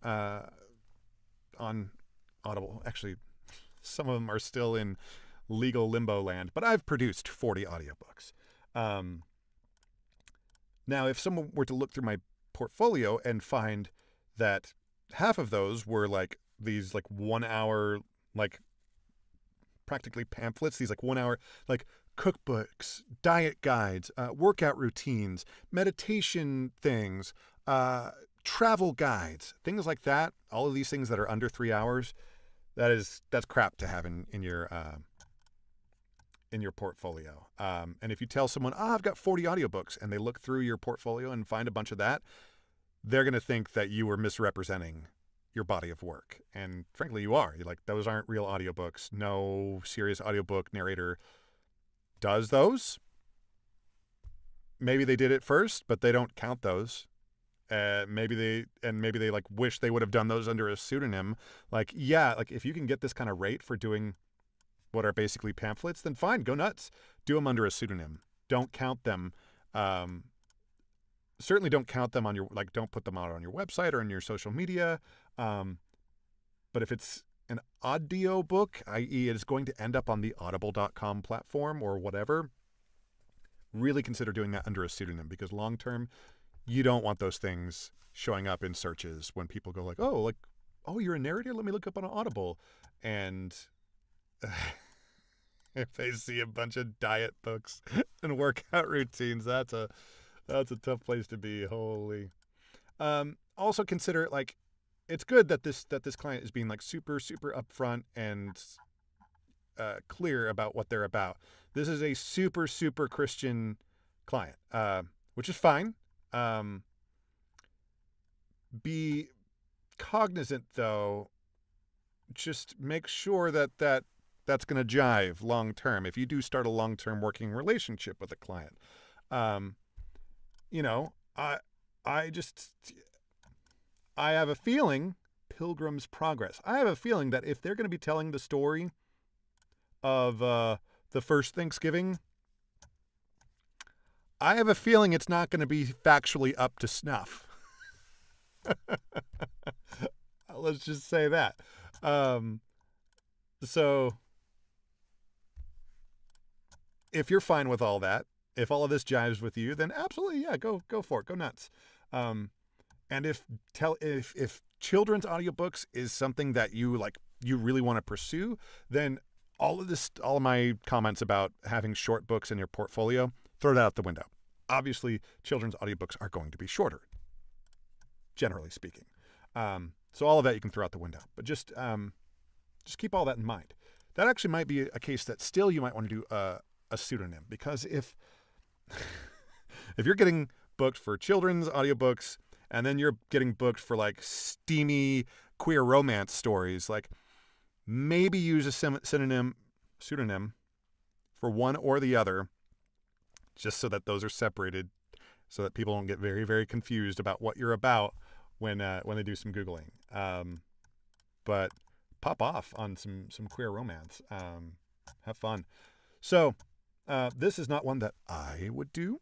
Audible. Actually, some of them are still in legal limbo land, but I've produced 40 audiobooks. Now, if someone were to look through my portfolio and find that half of those were like these like 1 hour, like practically pamphlets, these like 1 hour, like cookbooks, diet guides, workout routines, meditation things, travel guides, things like that. All of these things that are under 3 hours, that's crap to have in your portfolio. And if you tell someone, I've got 40 audiobooks, and they look through your portfolio and find a bunch of that, they're going to think that you were misrepresenting your body of work. And frankly, you are. You're like, those aren't real audiobooks. No serious audiobook narrator does those. Maybe they did it first, but they don't count those. maybe they like wish they would have done those under a pseudonym. Like, yeah, like if you can get this kind of rate for doing what are basically pamphlets, then fine, go nuts. Do them under a pseudonym. Don't count them. Certainly don't count them on your, like, don't put them out on your website or on your social media. But if it's an audio book, i.e. it is going to end up on the audible.com platform or whatever, really consider doing that under a pseudonym, because long term, you don't want those things showing up in searches when people go like, oh, you're a narrator? Let me look up on Audible. And if they see a bunch of diet books and workout routines, that's a tough place to be. Holy. Also consider, like, it's good that this client is being like super, super upfront and clear about what they're about. This is a super, super Christian client, which is fine. Be cognizant, though. Just make sure that that's going to jive long term. If you do start a long term working relationship with a client, I have a feeling, Pilgrim's Progress. I have a feeling that if they're going to be telling the story of the first Thanksgiving, I have a feeling it's not going to be factually up to snuff. Let's just say that. So if you're fine with all that, if all of this jives with you, then absolutely, yeah, go for it, go nuts. And if children's audiobooks is something that you really want to pursue, then all of my comments about having short books in your portfolio, throw that out the window. Obviously, children's audiobooks are going to be shorter, generally speaking. So all of that you can throw out the window. But just keep all that in mind. That actually might be a case that still you might want to do a pseudonym, because if you're getting booked for children's audiobooks and then you're getting booked for like steamy queer romance stories, like maybe use a pseudonym for one or the other, just so that those are separated, so that people don't get very, very confused about what you're about when they do some Googling. But pop off on some queer romance. Have fun. So this is not one that I would do,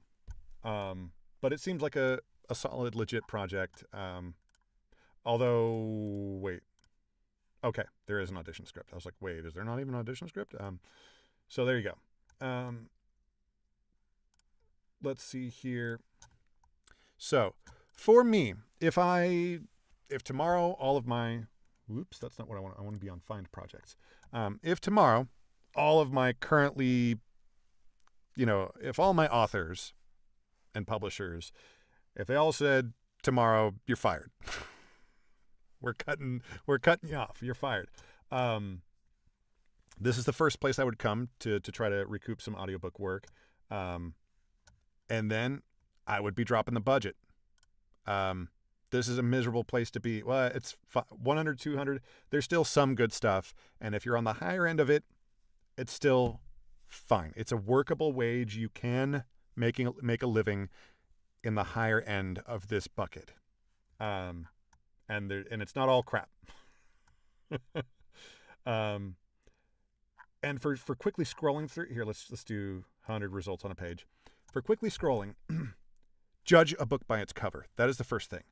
but it seems like a solid, legit project. Although, wait. Okay, there is an audition script. I was like, wait, is there not even an audition script? So there you go. Let's see here. So for me, if tomorrow all of my, whoops, that's not what I want. I want to be on Find projects. If tomorrow all of my currently, if all my authors and publishers, if they all said tomorrow, you're fired. We're cutting you off. You're fired. This is the first place I would come to try to recoup some audiobook work. And then I would be dropping the budget. This is a miserable place to be. Well, it's 100, 200. There's still some good stuff. And if you're on the higher end of it, it's still fine. It's a workable wage. You can make a living in the higher end of this bucket. And it's not all crap. And for quickly scrolling through here, let's do 100 results on a page. For quickly scrolling, judge a book by its cover. That is the first thing.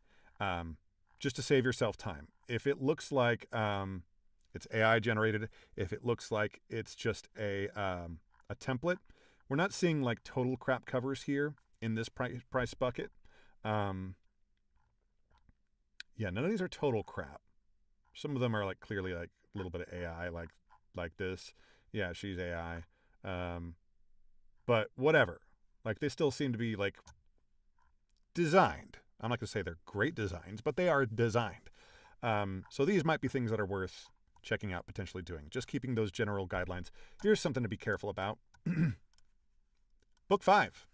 Just to save yourself time. If it looks like it's AI generated, if it looks like it's just a template, we're not seeing like total crap covers here in this price bucket. Yeah, none of these are total crap. Some of them are like clearly like a little bit of AI, like this. Yeah, she's AI. But whatever. Like they still seem to be like designed. I'm not going to say they're great designs, but they are designed. So these might be things that are worth checking out, potentially doing. Just keeping those general guidelines. Here's something to be careful about. Book 5.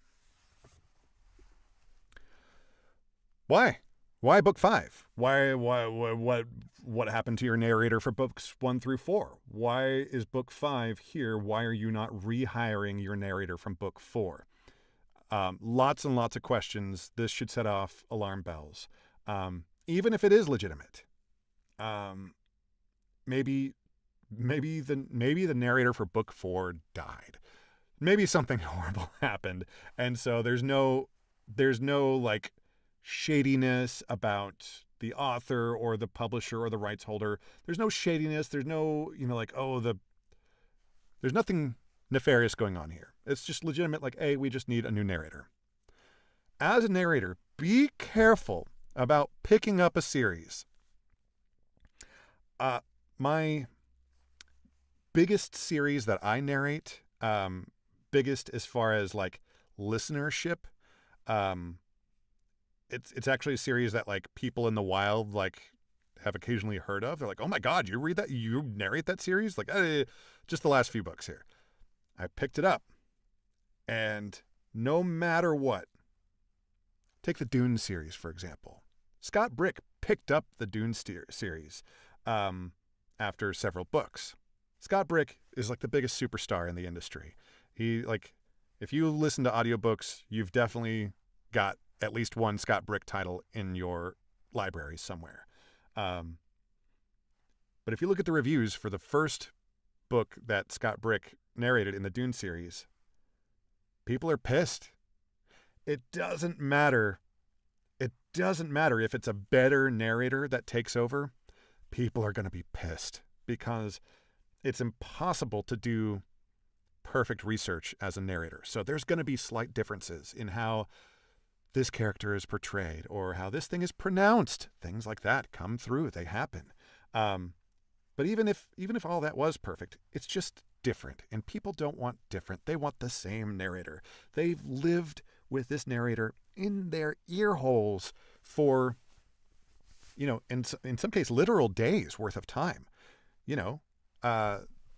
Why? Why book 5? What happened to your narrator for books 1 through 4? Why is book 5 here? Why are you not rehiring your narrator from book 4? Lots and lots of questions. This should set off alarm bells. Even if it is legitimate. Maybe the narrator for book 4 died. Maybe something horrible happened. And so there's no like shadiness about the author or the publisher or the rights holder. There's no shadiness. There's no, like, there's nothing nefarious going on here. It's just legitimate, like, hey, we just need a new narrator. As a narrator, be careful about picking up a series. My biggest series that I narrate, biggest as far as like listenership, it's actually a series that like people in the wild like have occasionally heard of. They're like, oh my God, you read that? You narrate that series? Like, just the last few books here. I picked it up, and no matter what, take the Dune series, for example. Scott Brick picked up the Dune series after several books. Scott Brick is like the biggest superstar in the industry. He, like, if you listen to audiobooks, you've definitely got at least one Scott Brick title in your library somewhere. But if you look at the reviews for the first book that Scott Brick narrated in the Dune series, people are pissed. It doesn't matter. It doesn't matter if it's a better narrator that takes over. People are going to be pissed because it's impossible to do perfect research as a narrator. So there's going to be slight differences in how this character is portrayed or how this thing is pronounced. Things like that come through. They happen. But even if all that was perfect, it's just different. And people don't want different. They want the same narrator. They've lived with this narrator in their ear holes for, in some case, literal days worth of time.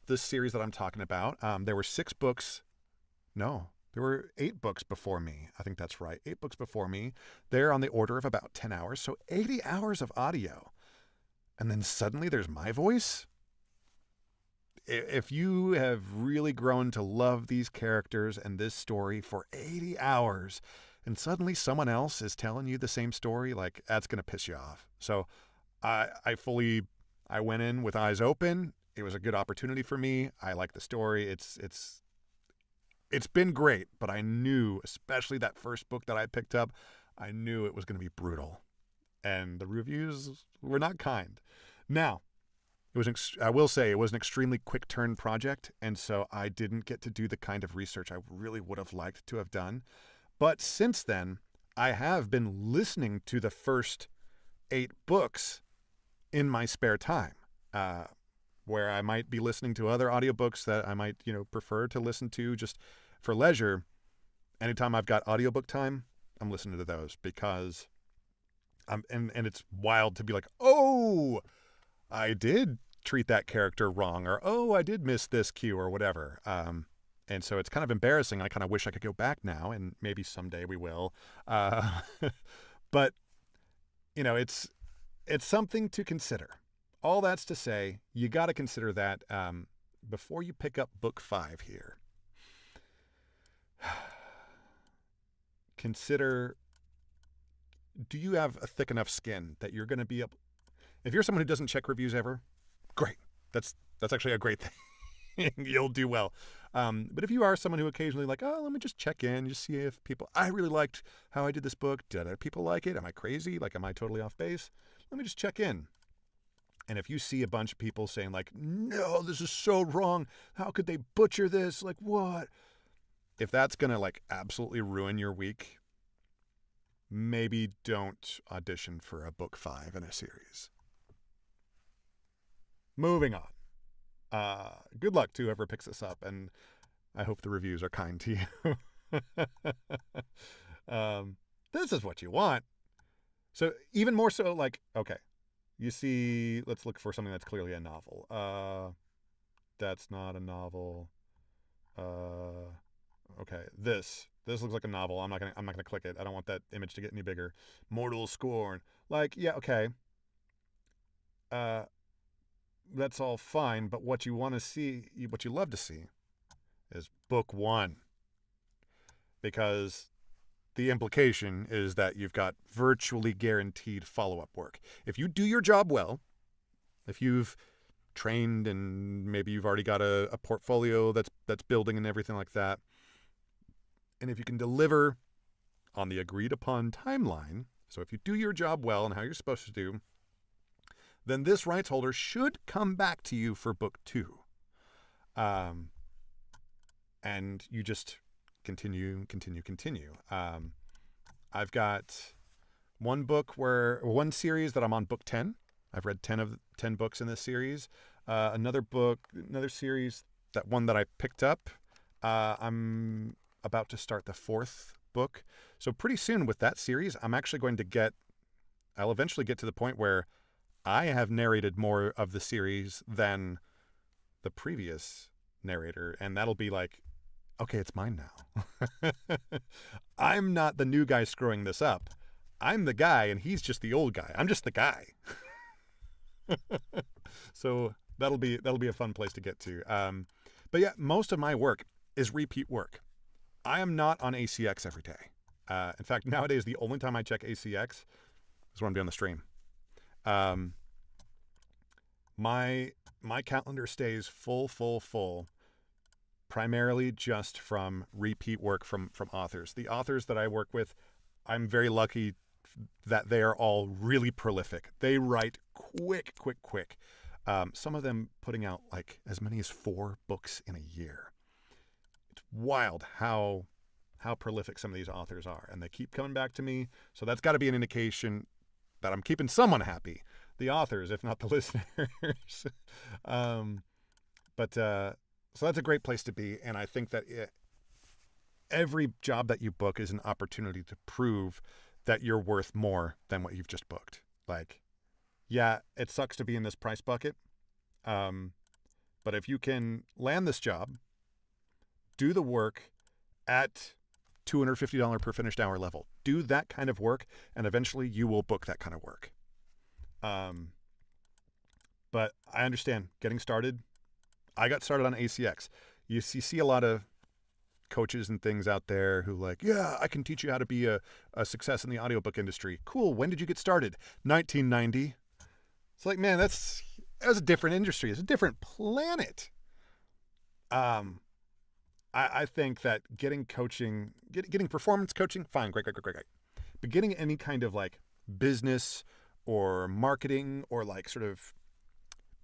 This series that I'm talking about, there were 6 books. No, there were 8 books before me. I think that's right. 8 books before me. They're on the order of about 10 hours. So 80 hours of audio. And then suddenly there's my voice. If you have really grown to love these characters and this story for 80 hours, and suddenly someone else is telling you the same story, like, that's going to piss you off. So I went in with eyes open. It was a good opportunity for me. I like the story. It's been great, but I knew, especially that first book that I picked up, I knew it was going to be brutal. And the reviews were not kind. Now, I will say it was an extremely quick turn project, and so I didn't get to do the kind of research I really would have liked to have done. But since then, I have been listening to the first 8 books in my spare time, where I might be listening to other audiobooks that I might, prefer to listen to just for leisure. Anytime I've got audiobook time, I'm listening to those because and it's wild to be like, oh, I did treat that character wrong, or, oh, I did miss this cue or whatever. And so it's kind of embarrassing. I kind of wish I could go back now, and maybe someday we will. But, it's something to consider. All that's to say, you got to consider that before you pick up book 5 here. Consider, do you have a thick enough skin that you're going to be able... If you're someone who doesn't check reviews ever, great. That's actually a great thing. You'll do well. But if you are someone who occasionally like, oh, let me just check in, just see if people... I really liked how I did this book. Did other people like it? Am I crazy? Like, am I totally off base? Let me just check in. And if you see a bunch of people saying like, no, this is so wrong. How could they butcher this? Like, what? If that's going to like absolutely ruin your week, maybe don't audition for a book 5 in a series. Moving on. Good luck to whoever picks this up, and I hope the reviews are kind to you. This is what you want. So even more so, like, okay, you see, let's look for something that's clearly a novel. That's not a novel. Okay, this looks like a novel. I'm not gonna click it. I don't want that image to get any bigger. Mortal Scorn. Like, yeah, okay. That's all fine, but what you want to see, what you love to see, is book 1. Because the implication is that you've got virtually guaranteed follow-up work. If you do your job well, if you've trained and maybe you've already got a portfolio that's building and everything like that, and if you can deliver on the agreed upon timeline, so if you do your job well and how you're supposed to do, then this rights holder should come back to you for book 2. And you just continue. I've got one series that I'm on book 10. I've read 10 books in this series. Another series, that one that I picked up, I'm about to start the 4th book. So pretty soon with that series, I'll eventually get to the point where I have narrated more of the series than the previous narrator. And that'll be like, okay, it's mine now. I'm not the new guy screwing this up. I'm the guy and he's just the old guy. I'm just the guy. So that'll be a fun place to get to. But yeah, most of my work is repeat work. I am not on ACX every day. In fact, nowadays, the only time I check ACX is when I'm doing the stream. My calendar stays full, primarily just from repeat work from authors. The authors that I work with, I'm very lucky that they are all really prolific. They write quick. Some of them putting out like as many as 4 books in a year. It's wild how prolific some of these authors are, and they keep coming back to me. So that's got to be an indication that I'm keeping someone happy, the authors, if not the listeners. So that's a great place to be, and I think that every job that you book is an opportunity to prove that you're worth more than what you've just booked. Like, yeah, it sucks to be in this price bucket, but if you can land this job, do the work at $250 per finished hour level, do that kind of work, and eventually you will book that kind of work. But I understand getting started. I got started on ACX. You see a lot of coaches and things out there who like, yeah, I can teach you how to be a success in the audiobook industry. Cool. When did you get started? 1990. It's like, man, that was a different industry. It's a different planet. I think that getting coaching, getting performance coaching, fine, great. But getting any kind of like business or marketing or like sort of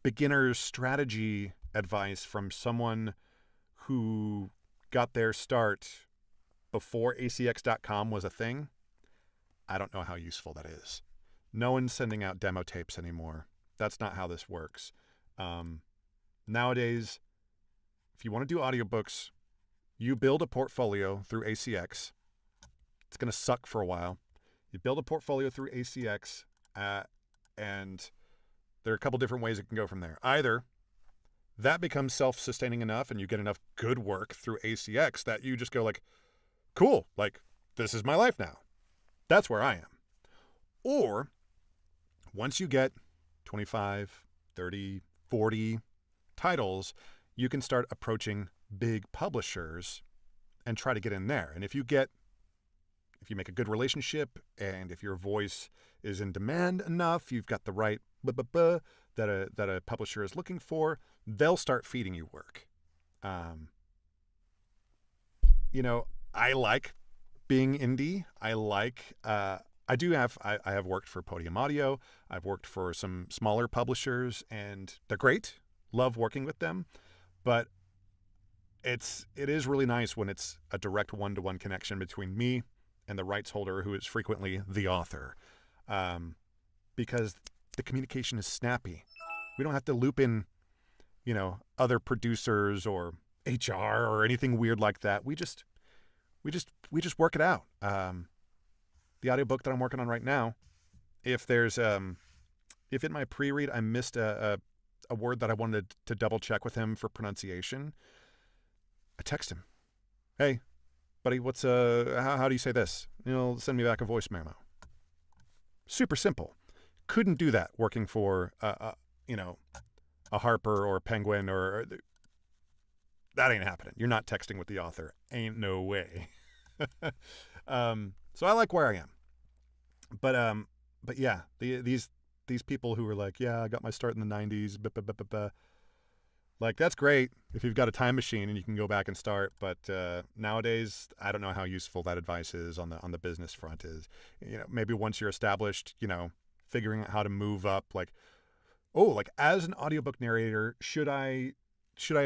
beginner strategy advice from someone who got their start before ACX.com was a thing, I don't know how useful that is. No one's sending out demo tapes anymore. That's not how this works. Nowadays, if you want to do audiobooks, you build a portfolio through ACX. It's going to suck for a while. You build a portfolio through ACX, and there are a couple different ways it can go from there. Either that becomes self-sustaining enough and you get enough good work through ACX that you just go like, cool, like this is my life now. That's where I am. Or once you get 25, 30, 40 titles, you can start approaching big publishers and try to get in there. And if you make a good relationship and if your voice is in demand enough, you've got the right that a publisher is looking for, they'll start feeding you work. I like being indie. I have worked for Podium Audio. I've worked for some smaller publishers, and they're great. Love working with them, but it is really nice when it's a direct one-to-one connection between me and the rights holder, who is frequently the author, because the communication is snappy. We don't have to loop in, other producers or HR or anything weird like that. We just work it out. The audiobook that I'm working on right now, if in my pre-read I missed a word that I wanted to double check with him for pronunciation, I text him, hey, buddy, what's how do you say this? Send me back a voice memo. Super simple. Couldn't do that working for a Harper or a Penguin or that ain't happening. You're not texting with the author. Ain't no way. So I like where I am. But yeah, these people who were like, yeah, I got my start in the 90s, like, that's great if you've got a time machine and you can go back and start. But nowadays, I don't know how useful that advice is on the business front. Is, maybe once you're established, figuring out how to move up, like, oh, like as an audiobook narrator, should I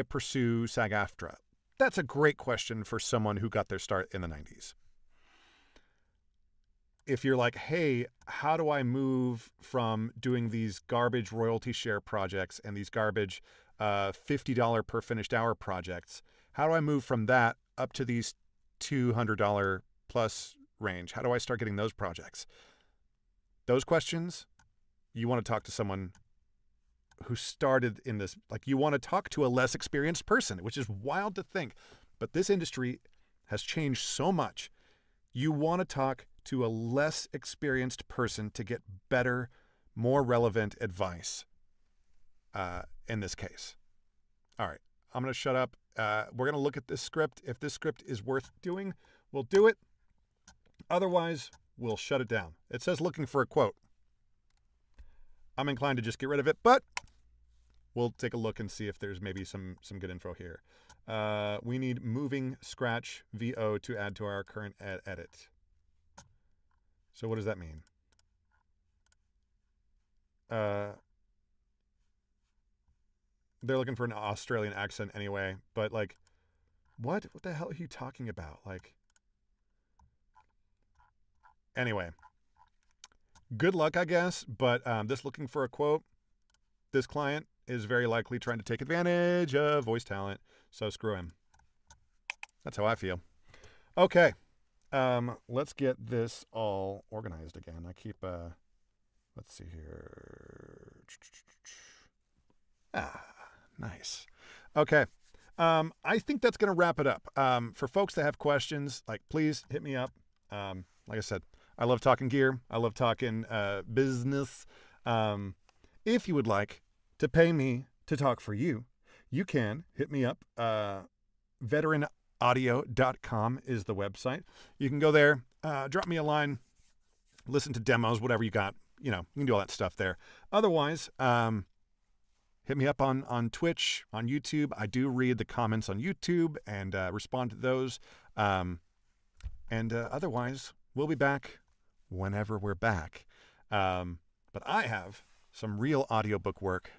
pursue SAG-AFTRA? That's a great question for someone who got their start in the 90s. If you're like, hey, how do I move from doing these garbage royalty share projects and these garbage $50 per finished hour projects, how do I move from that up to these $200 plus range? How do I start getting those projects? Those questions, you want to talk to someone who started in this. Like, you want to talk to a less experienced person, which is wild to think. But this industry has changed so much. You want to talk to a less experienced person to get better, more relevant advice in this case. All right, I'm going to shut up. We're going to look at this script. If this script is worth doing, we'll do it. Otherwise, we'll shut it down. It says looking for a quote. I'm inclined to just get rid of it, but we'll take a look and see if there's maybe some good info here. We need moving scratch VO to add to our current edit. So what does that mean? They're looking for an Australian accent anyway, but like, what the hell are you talking about? Like, anyway, good luck, I guess. But this looking for a quote, this client is very likely trying to take advantage of voice talent. So screw him. That's how I feel. Okay. Let's get this all organized again. I keep, let's see here. Nice. Okay. I think that's going to wrap it up. For folks that have questions, like, please hit me up. Like I said, I love talking gear. I love talking, business. If you would like to pay me to talk for you, you can hit me up. veteranaudio.com is the website. You can go there, drop me a line, listen to demos, whatever you got. You can do all that stuff there. Otherwise, hit me up on Twitch, on YouTube. I do read the comments on YouTube and respond to those. Otherwise, we'll be back whenever we're back. But I have some real audiobook work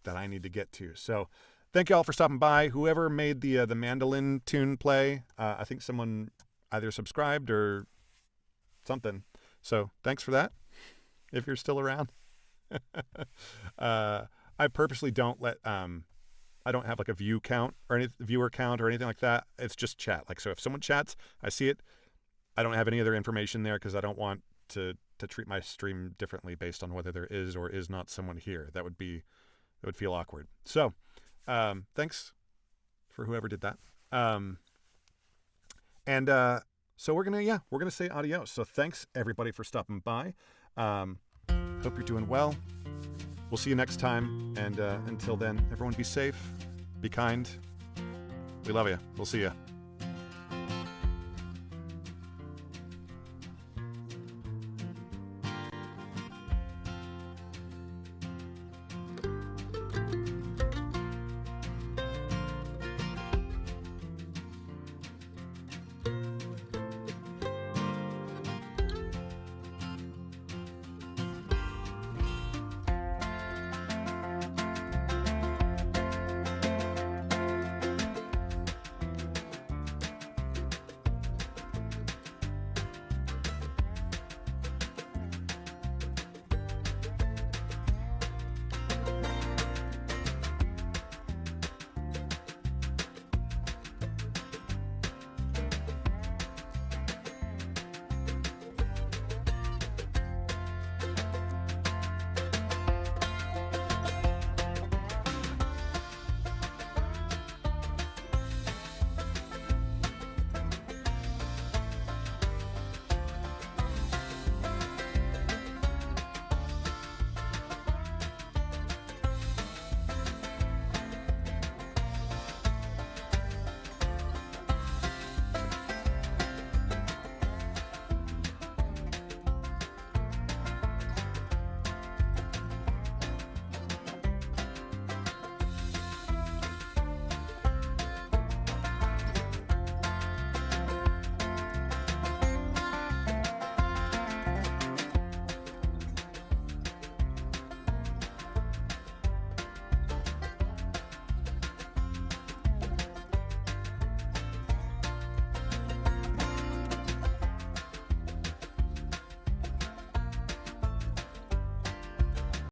that I need to get to. So thank you all for stopping by. Whoever made the mandolin tune play, I think someone either subscribed or something. So thanks for that, if you're still around. I purposely don't let, I don't have like a viewer count or anything like that. It's just chat. Like, so if someone chats, I see it. I don't have any other information there because I don't want to treat my stream differently based on whether there is or is not someone here. That would feel awkward. So, thanks for whoever did that. So we're going to say adios. So thanks everybody for stopping by. Hope you're doing well. We'll see you next time. And until then, everyone be safe, be kind. We love you. We'll see you.